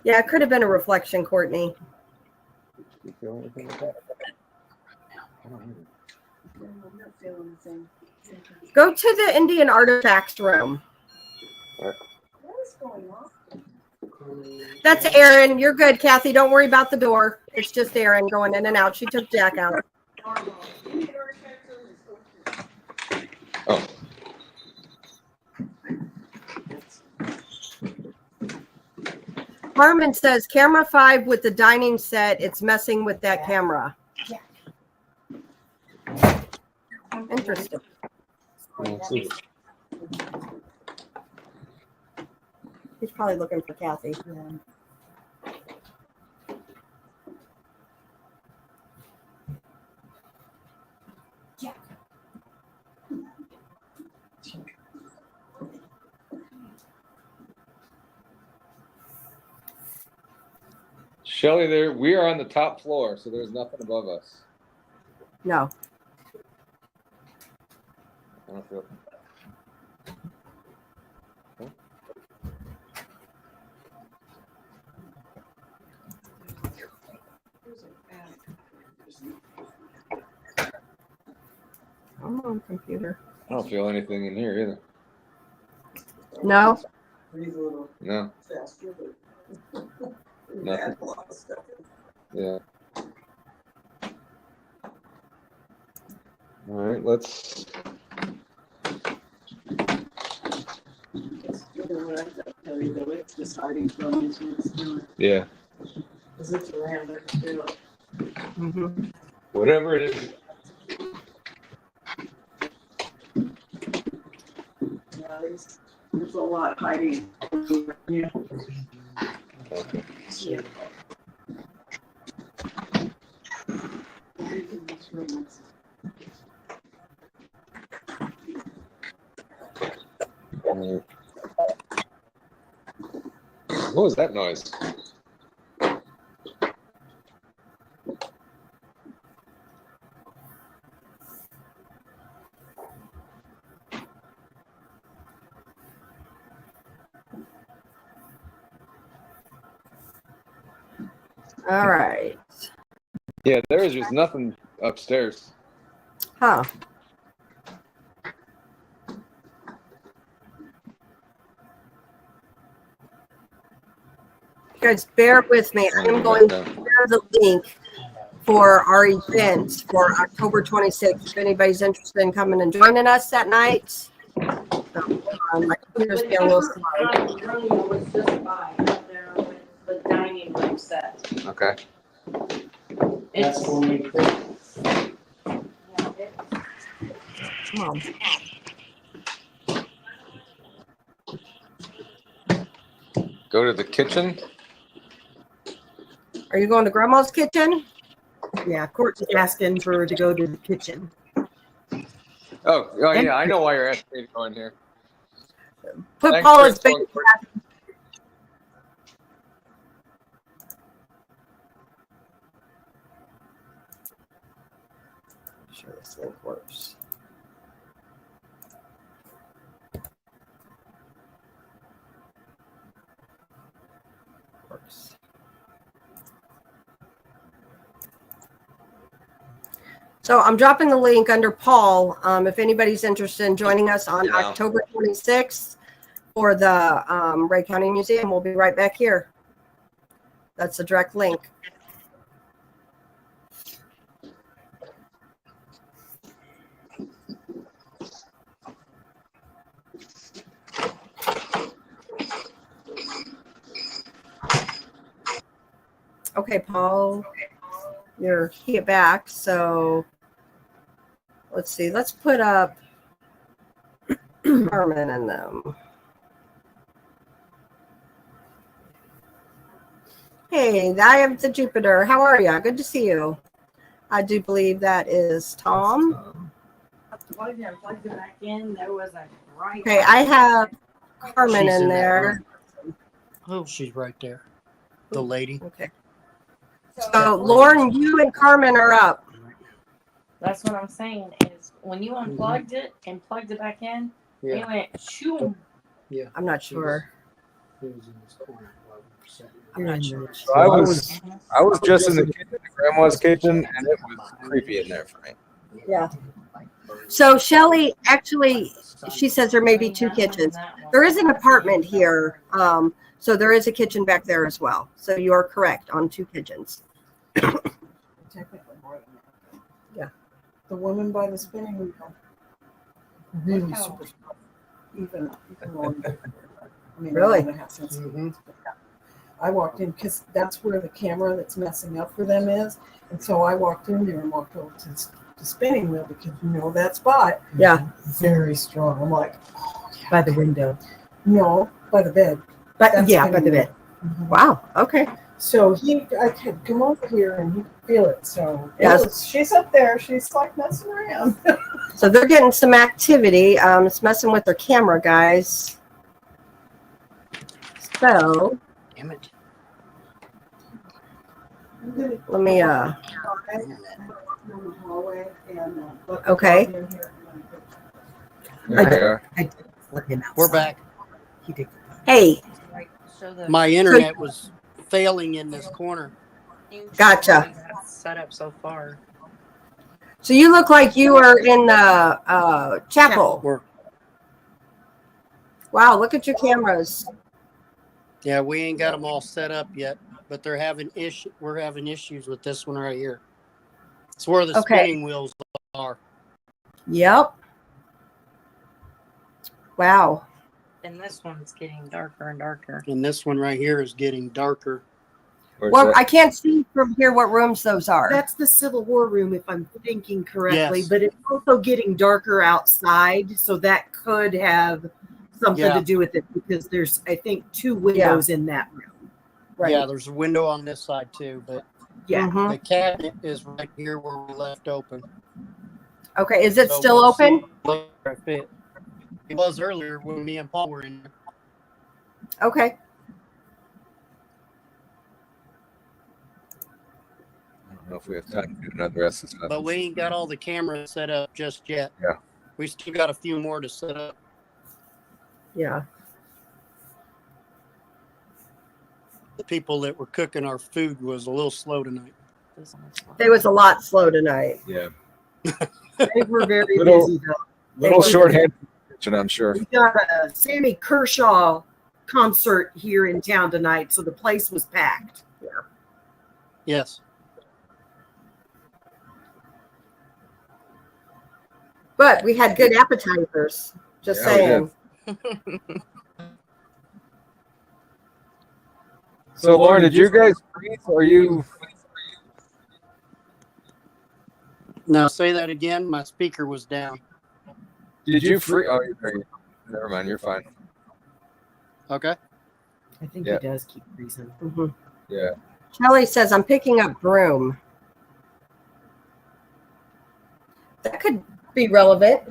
Yeah, it could have been a reflection, Courtney. You feel anything like that? I'm not feeling anything. Go to the Indian artifacts room. What is going on? That's Erin. You're good, Kathy. Don't worry about the door. It's just Erin going in and out. She took Jack out. Oh. Harmon says camera 5 with the dining set. It's messing with that camera. Interesting. He's probably looking for Kathy. Shelly, we are on the top floor, so there's nothing above us. No. I don't feel. I'm on computer. I don't feel anything in here either. No. No. Nothing. Yeah. All right, let's. It's just hiding from you. Yeah. Because it's around there still. Mm-hmm. Whatever it is. Yeah, there's a lot hiding. Yeah. Okay. Yeah. What was that noise? All right. Yeah, there is just nothing upstairs. Huh. You guys, bear with me. I am going to share the link for our event for October 26th. If anybody's interested in coming and joining us that night. So, hold My computer's being a little slow. room was just by up there with the dining room set. Okay. That's when we Mom. Go to the kitchen. Are you going to Grandma's kitchen? Yeah, Court's asking for her to go to the kitchen. Oh yeah, I know why you're asking me to go in here. Put Thanks, Paula's Chris. big. Sure, this link works. Works. So I'm dropping the link under Paul. If anybody's interested in joining us on Yeah. October 26th for the Ray County Museum, we'll be right back here. That's the direct link. Okay, Paul, you're here back. So let's see. Let's put up Carmen and them. Hey, I am the Jupiter. How are you? Good to see you. I do believe that is Tom. Plugged it back in. There was a right. Okay, I have Carmen She's in in that there. Oh, she's right there. The lady. Okay. So Lauren, you and Carmen are up. That's what I'm saying is when you unplugged it and plugged it back in, Yeah. it went shoo. Yeah. I'm not sure. He was in this corner. I'm not sure. So I was just in the kitchen, Grandma's kitchen, and it was creepy in there for me. Yeah. So Shelly, actually, she says there may be two kitchens. There is an apartment here. So there is a kitchen back there as well. So you are correct on two kitchens. Technically more than that. Yeah. The woman by the spinning wheel. Really super smart. Even more. I mean, Really? I don't have sense of it, but yeah. I walked in because that's where the camera that's messing up for them is. And so I walked in there and walked over to the spinning wheel because you know that spot. Yeah. Very strong. I'm like, oh, yeah. By the window. No, by the bed. But That's yeah, spinning by the wheel. bed. Mhm. Wow. Okay. So I could come over here and he could feel it. So Yes. she's up there. She's like messing around. So they're getting some activity. It's messing with their camera, guys. So Damn it. let me Okay. There they are. I did let him outside. We're back. He did. Hey, My internet was failing in this corner. Gotcha. Set up so far. so you look like you are in the chapel. We're, Wow, look at your cameras. yeah, we ain't got them all set up yet, but they're having we're having issues with this one right here. It's where the Okay. spinning wheels are. Yep. Wow. And this one's getting darker and darker. And this one right here is getting darker. Where's Well, that? I can't see from here what rooms those are. That's the Civil War room, if I'm thinking correctly. Yes. But it's also getting darker outside, so that could have something Yeah. to do with it because there's, I think, two windows in that room. Right. Yeah, there's a window on this side too, but Yeah. Mhm. the cabinet is right here where we left open. Okay, is it So still we'll open? see later if it was earlier when me and Paul were in there. Okay. I don't know if we have time to do another assessment. But we ain't got all the cameras set up just yet. Yeah. We still got a few more to set up. Yeah. The people that were cooking our food was a little slow tonight. They was a lot slow tonight. Yeah. They were very Little- busy, though. Little shorthand kitchen, I'm sure. We got a Sammy Kershaw concert here in town tonight, so the place was packed. Yes. But we had good appetizers. Just Yeah, we saying. So, Lauren, did you guys freeze? Or you? No, say that again. My speaker was down. Did you freeze? Oh, never mind. You're fine. Okay. I think Yeah. he does keep freezing. Yeah. Kelly says, I'm picking up broom. That could be relevant.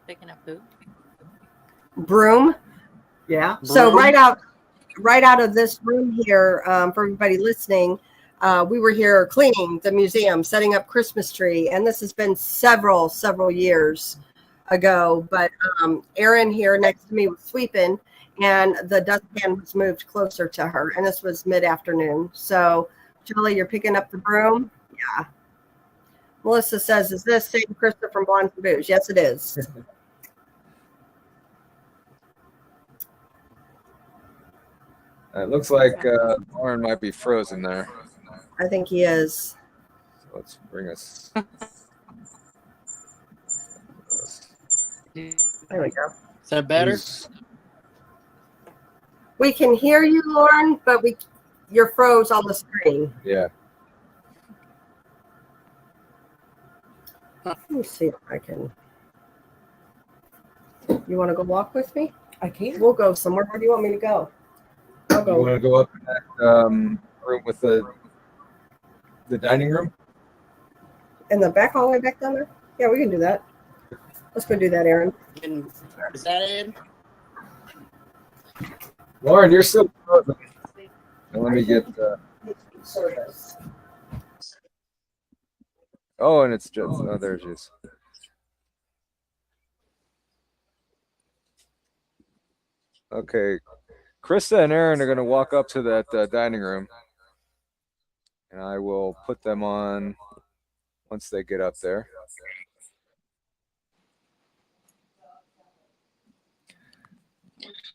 Picking up who? Broom. Yeah. So Broom. right out of this room here, for everybody listening, we were here cleaning the museum, setting up Christmas tree, and this has been several years ago. But Erin here next to me was sweeping, and the dustpan was moved closer to her, and this was mid-afternoon. So, Julie, you're picking up the broom? Yeah. Melissa says, is this St. Krista from Blondes and Booze? Yes, it is. It looks like Lauren might be frozen there. I think he is. So let's bring us. There we go. Is that better? We can hear you, Lauren, but you're froze on the screen. Yeah. Let me see if I can. You want to go walk with me? I can. We'll go somewhere. Where do you want me to go? I'll You go. want to go up in that room with the dining room? In the back, all the way back down there? Yeah, we can do that. Let's go do that, Aaron. Is that it? Lauren, you're still frozen. Now let me get. Service. Oh, and it's just. Oh, there she is. Okay. Krista and Aaron are going to walk up to that dining room. And I will put them on once they get up there.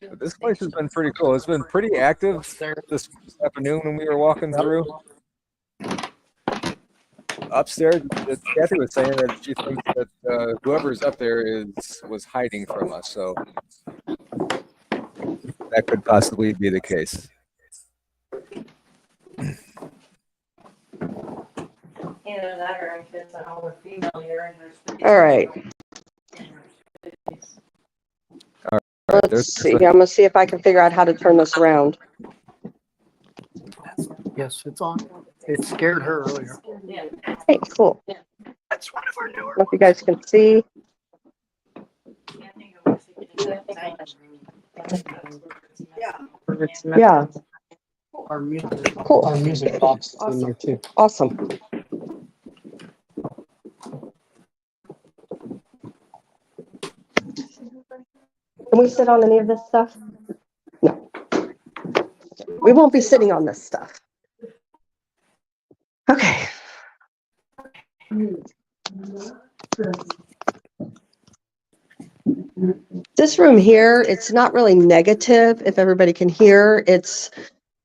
But this place has been pretty cool. It's been pretty active this afternoon when we were walking through. Upstairs, Kathy was saying that she thinks that whoever's up there was hiding from us. So that could possibly be the case. Either that or if it's an older female here and there's. All right. Let's see. I'm going to see if I can figure out how to turn this around. Yes, it's on. It scared her earlier. Hey, cool. That's one of our newer. I don't know if you guys can see. Yeah. Our music, Cool. Our music box is in there too. Awesome. Can we sit on any of this stuff? No. We won't be sitting on this stuff. Okay. This room here, it's not really negative, if everybody can hear. It's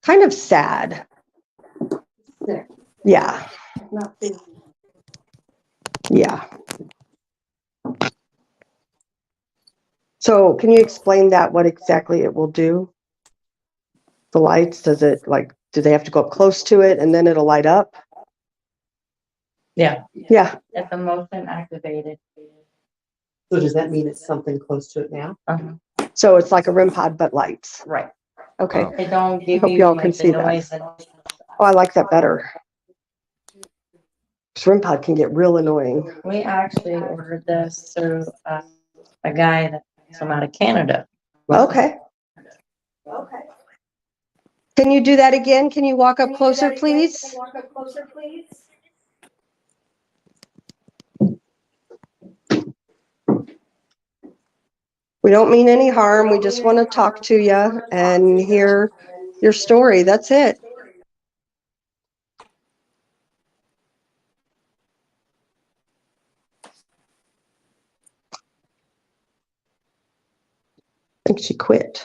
kind of sad. Yeah. Yeah. So can you explain that, what exactly it will do? The lights, do they have to go up close to it and then it'll light up? Yeah. Yeah. If the motion activated. So does that mean it's something close to it now? So it's like a REM pod, but lights. Right. Okay. They don't give Hope you y'all can like see the that. noise and. Oh, I like that better. This REM pod can get real annoying. We actually ordered this through a guy that's from out of Canada. Okay. Okay. Can you do that again? Can you walk up closer, please? We don't mean any harm. We just want to talk to you and hear your story. That's it. I think she quit.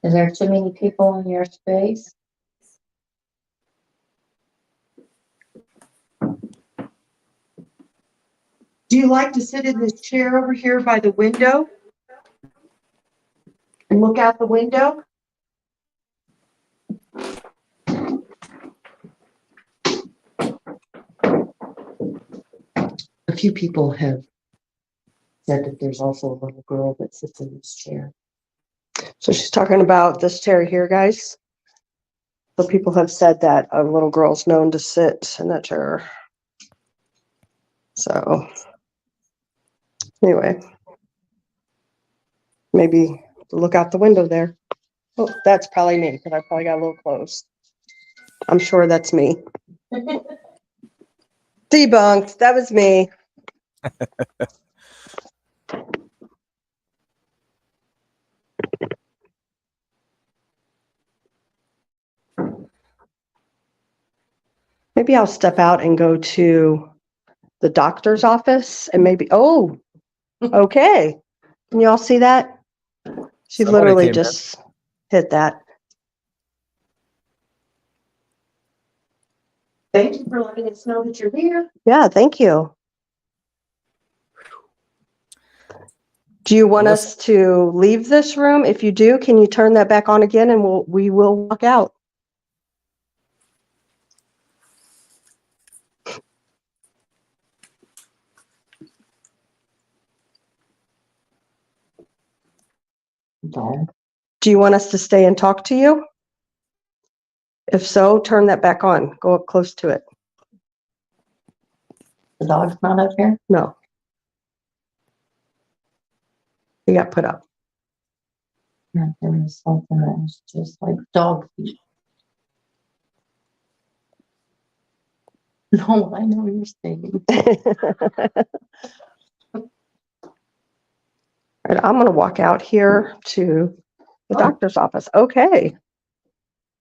Is there too many people in your space? Do you like to sit in this chair over here by the window? and look out the window. A few people have said that there's also a little girl that sits in this chair. So she's talking about this chair here, guys. So people have said that a little girl's known to sit in that chair. So anyway, maybe look out the window there. Oh, that's probably me because I probably got a little close. I'm sure that's me. Debunked. That was me. Maybe I'll step out and go to the doctor's office and maybe, oh, okay. Can you all see that? She Somebody literally came just hit that. Thank you for letting us know that you're here. Yeah, thank you. Do you want us to leave this room? If you do, can you turn that back on again and we will walk out? Dog. Do you want us to stay and talk to you? If so, turn that back on. Go up close to it. The dog's not up here. No. You got put up. Yeah, there was something that was just like dog feet. No, I know you're saying. All right, I'm going to walk out here to the doctor's office. Okay.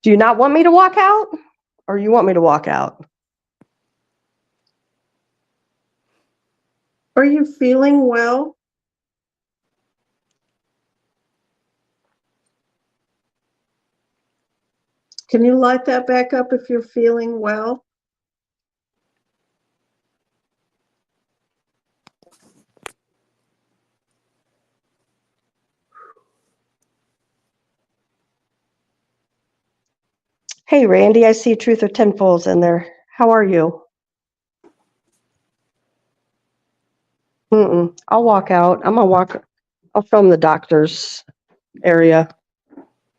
Do you not want me to walk out? Or you want me to walk out? Are you feeling well? Can you light that back up if you're feeling well? Hey, Randy, I see Truth or Tenfolds in there. How are you? I'll walk out. I'm going to walk. I'll film the doctor's area.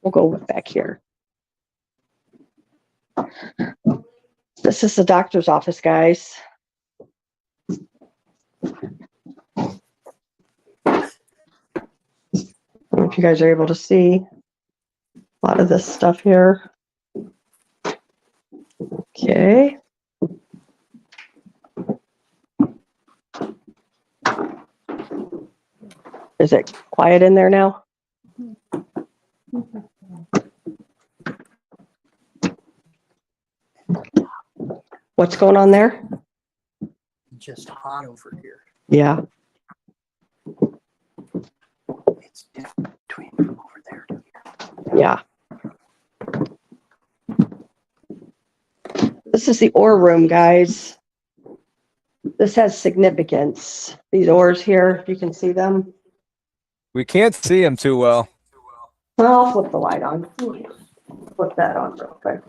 We'll go back here. This is the doctor's office, guys. I don't know if you guys are able to see a lot of this stuff here. Okay. Is it quiet in there now? What's going on there? Just hot over here. Yeah. It's different between from over there to here. Yeah. This is the ore room, guys. This has significance. These ores here, if you can see them. We can't see him too well. I'll flip the light on. Flip that on real quick.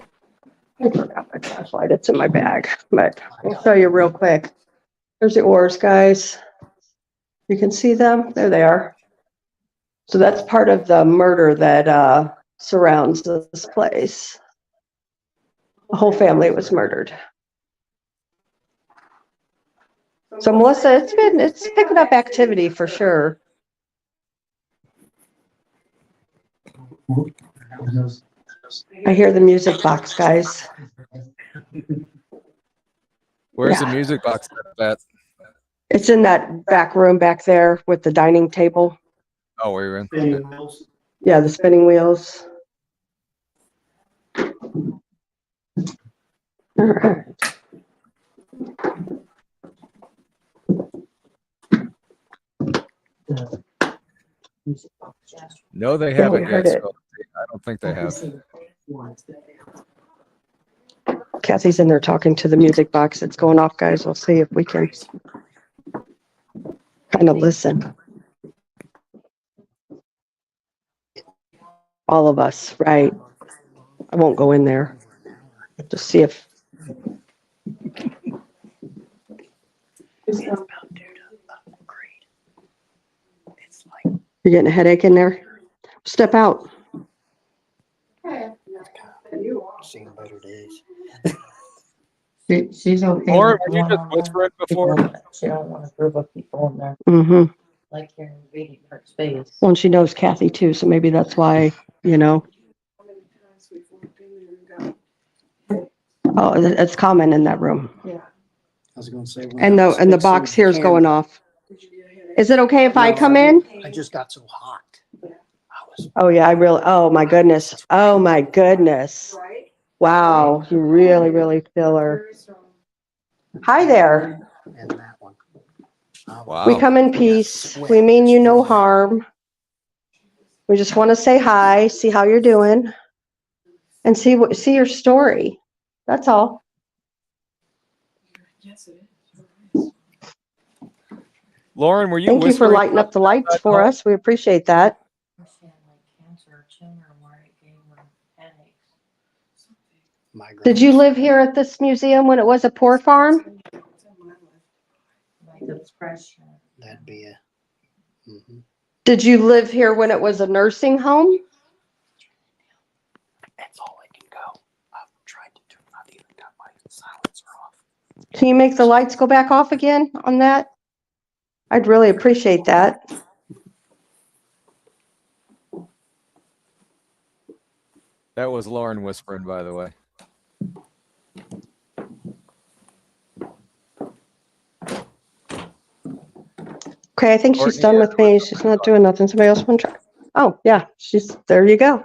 I forgot my flashlight. It's in my bag, but I'll show you real quick. There's the ores, guys. You can see them. There they are. So that's part of the murder that surrounds this place. The whole family was murdered. So Melissa, it's picking up activity for sure. I hear the music box, guys. Where's the music box at? It's in that back room back there with the dining table. Oh, we're in. Yeah, the spinning wheels. All right. No, they Yeah, haven't we heard yet. it. So I don't think they have. Kathy's in there talking to the music box. It's going off, guys. We'll see if we can kind of listen. All of us, right? I won't go in there. Just see if you're getting a headache in there. Step out. Seen better days. She's okay. Lauren, with were you just one-on-one. whispering before? She don't want a group of people in there, Mm-hmm. like hearing reading her space. Well, and she knows Kathy too, so maybe that's why, you know. Oh, it's common in that room. I was going to say. And the box here is going off. Is it okay if I come in? I just got so hot. Oh yeah, oh my goodness. Oh my goodness. Wow, you really, really feel her. Hi there. And that one. Wow. We come in peace. We mean you no harm. We just want to say hi, see how you're doing, and see your story. That's all. Lauren, were you Thank you for whispering lighting up the lights for us. We appreciate that. She had like cancer or tumor where it gave her headaches. Did you live here at this museum when it was a poor farm? Like depression. That'd be a. Mm-hmm. Did you live here when it was a nursing home? That's all I can go. I've tried to do. I've even got my silencer off. Can you make the lights go back off again on that? I'd really appreciate that. That was Lauren whispering, by the way. Okay, I think she's done with me. She's not doing nothing. Somebody else want to try? Oh, yeah, there you go.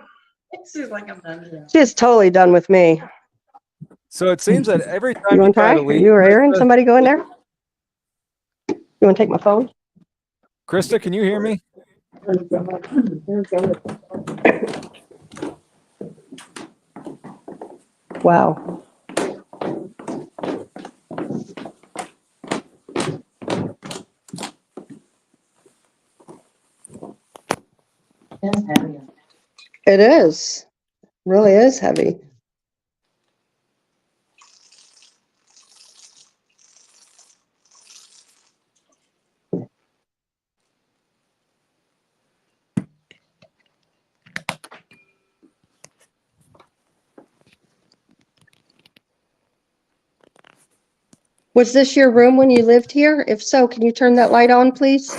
She's like, I'm done. She is totally done with me. So it seems that every time You want to try? to leave, You or Aaron, somebody go in there? You want to take my phone? Krista, can you hear me? Wow. It's heavy. It is. Really is heavy. Was this your room when you lived here? If so, can you turn that light on, please?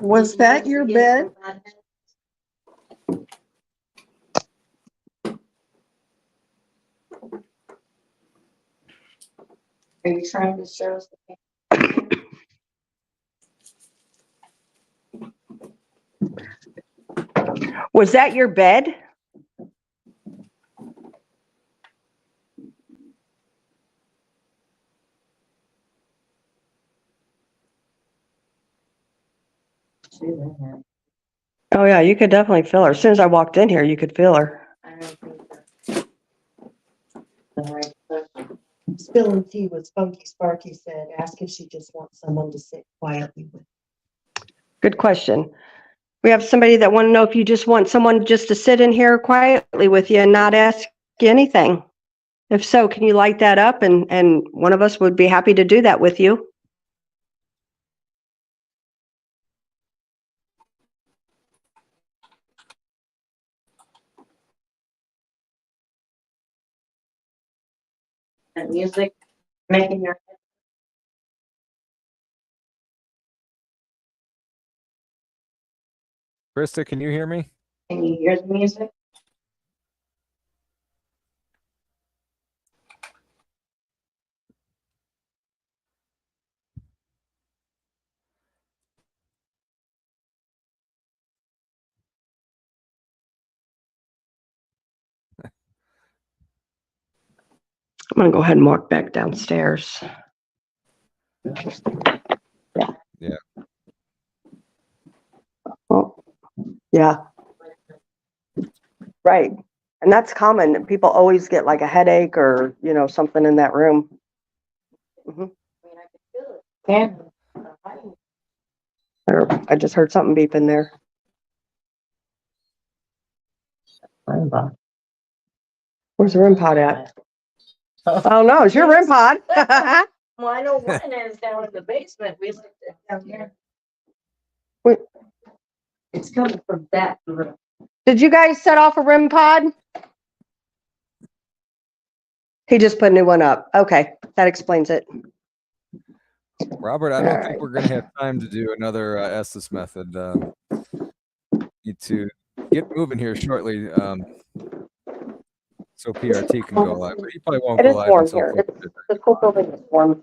Was that your bed? Are you trying to show us the Was that your bed? Oh yeah, you could definitely feel her. As soon as I walked in here, you could feel her. Spilling tea with Spunky Sparky said, ask if she just wants someone to sit quietly with. Good question. We have somebody that want to know if you just want someone just to sit in here quietly with you and not ask you anything. If so, can you light that up? And one of us would be happy to do that with you. that music making your head? Krista, can you hear me? Can you hear the music? I'm going to go ahead and walk back downstairs. Yeah. Yeah. Oh, yeah. Right. And that's common. People always get like a headache or, something in that room. Mhm. Yeah. I just heard something beep in there. Where's the REM pod at? Oh no, it's your REM pod. Well, I know one is down in the basement. We left it down here. Wait. It's coming from that room. Did you guys set off a REM pod? He just put a new one up. Okay, that explains it. Robert, I don't think we're going to have time to do another Estes method. Need to get moving here shortly, so PRT can go live. But he probably won't It go is live warm until here. The whole building is warm.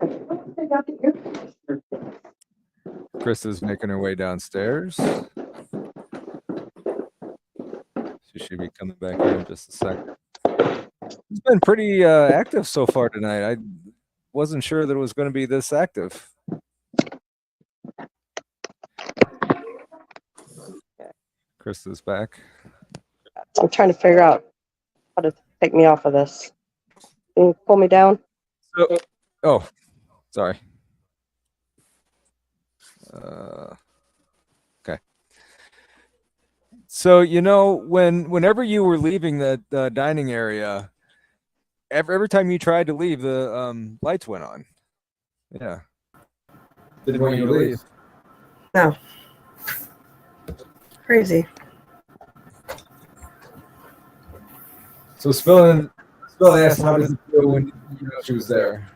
Chris is making her way downstairs. She should be coming back here in just a second. It's been pretty active so far tonight. I wasn't sure that it was going to be this active. Chris is back. I'm trying to figure out how to take me off of this. Can you pull me down? Oh, sorry. Okay. So, whenever you were leaving the dining area, every time you tried to leave, the lights went on. Yeah. Didn't want you to leave. No. Crazy. So Spill asked, how does it feel when she was there?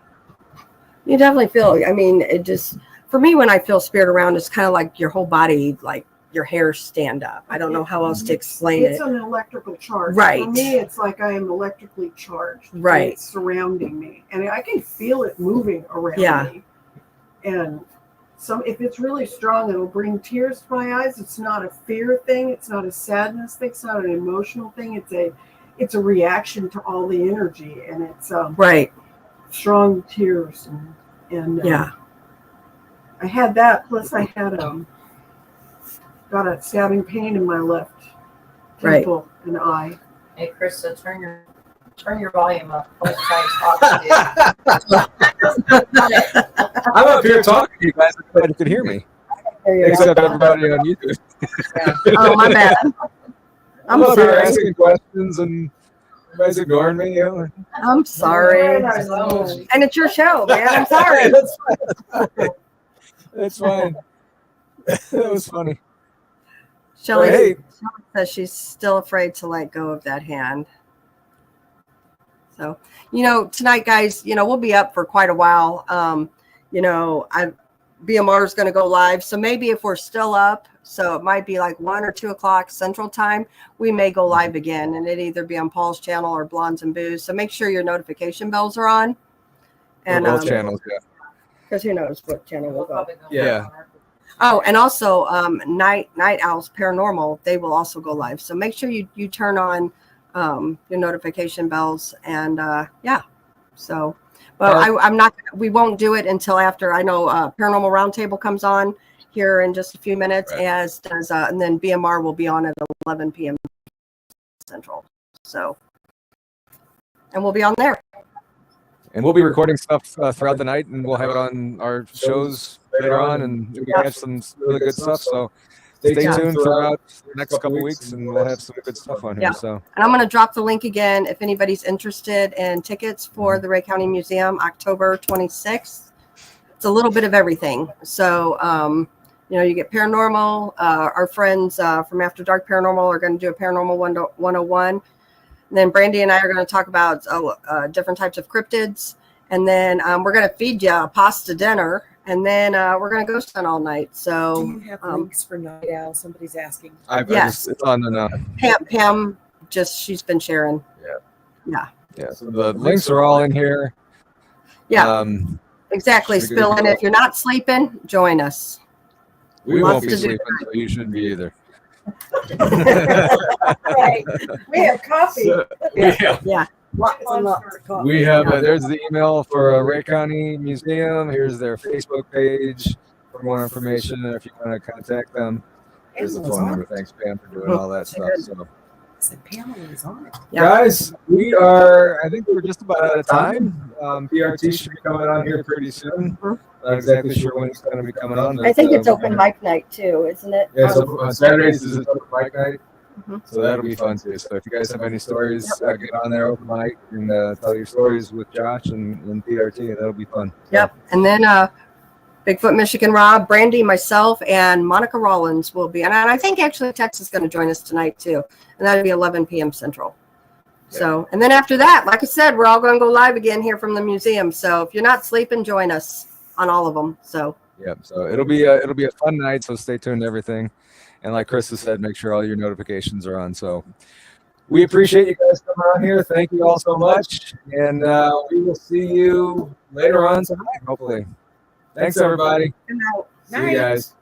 You definitely feel, it just, for me, when I feel spirit around, it's kind of like your whole body, like your hairs stand up. I don't know how else to explain It's it. an electrical charge. Right. For me, it's like I am electrically charged. Right. It's surrounding me. And I can feel it moving around me. And if it's really strong, it'll bring tears to my eyes. It's not a fear thing. It's not a sadness thing. It's not an emotional thing. It's a reaction to all the energy. And it's right. Strong tears. And yeah. I had that. Plus I had got a stabbing pain in my left temple and eye. Hey, Krista, turn your volume up. Both sides talk. I'm up here talking to you guys. Nobody could hear me. Except everybody on YouTube. Oh, my bad. I'm up here asking questions and you guys ignoring me. I'm sorry. And it's your show, man. I'm sorry. That's fine. That was funny. Shelly says she's still afraid to let go of that hand. So, tonight, guys, we'll be up for quite a while. BMR is going to go live. So maybe if we're still up, so it might be like 1 or 2 o'clock Central Time, we may go live again, and it either be on Paul's channel or Blondes and Booze. So make sure your notification bells are on. And both channels, yeah. Because who knows what channel we'll go. Yeah. Oh, and also Night Owls Paranormal, they will also go live. So make sure you turn on your notification bells, and so. Well, I'm not. We won't do it until after. I know Paranormal Roundtable comes on here in just a few minutes, right. As does, and then BMR will be on at 11 p.m. Central. So, and we'll be on there. And we'll be recording stuff throughout the night, and we'll have it on our shows later on, and we catch some really good stuff. So stay tuned throughout the next couple weeks, and we'll have some good stuff on here. Yeah. So, and I'm going to drop the link again if anybody's interested in tickets for the Ray County Museum, October 26th. It's a little bit of everything. So, you get paranormal. Our friends from After Dark Paranormal are going to do a Paranormal 101. And then Brandy and I are going to talk about different types of cryptids. And then we're going to feed you a pasta dinner. And then we're going to ghost hunt all night. So, Do you have links for Night Owl? Somebody's asking. Yes. It's on the Pam she's been sharing. Yeah. So the links are all in here. Yeah. Exactly. Spilling. If you're not sleeping, join us. We Lots won't be to do. sleeping, so you shouldn't be either. Right. We have coffee. Yeah. Lots and lots of coffee. We have there's the email for Ray County Museum. Here's their Facebook page for more information, and if you want to contact them, here's the phone number. Thanks, Pam, for doing all that stuff. So Said Pamela is on it. Yeah. Guys, I think we're just about out of time. PRT should be coming on here pretty soon. Mhm. Not exactly sure when it's going to be coming on. I think it's but, open mic night too, isn't it? Yeah, so on Saturdays is open mic night. Mhm. So that'll be fun too. So if you guys have any stories, get on there open mic and tell your stories with Josh and PRT. That'll be fun. Yep. And then Bigfoot Michigan Rob, Brandy, myself, and Monica Rollins will be. And I think actually Tex is going to join us tonight too. And that'll be 11 p.m. Central. So, and then after that, like I said, we're all going to go live again here from the museum. So if you're not sleeping, join us on all of them. So. Yep. So it'll be a fun night. So stay tuned to everything. And like Krista said, make sure all your notifications are on. So we appreciate you guys coming on here. Thank you all so much. And we will see you later on tonight, hopefully. Thanks, everybody. Good night. See you guys.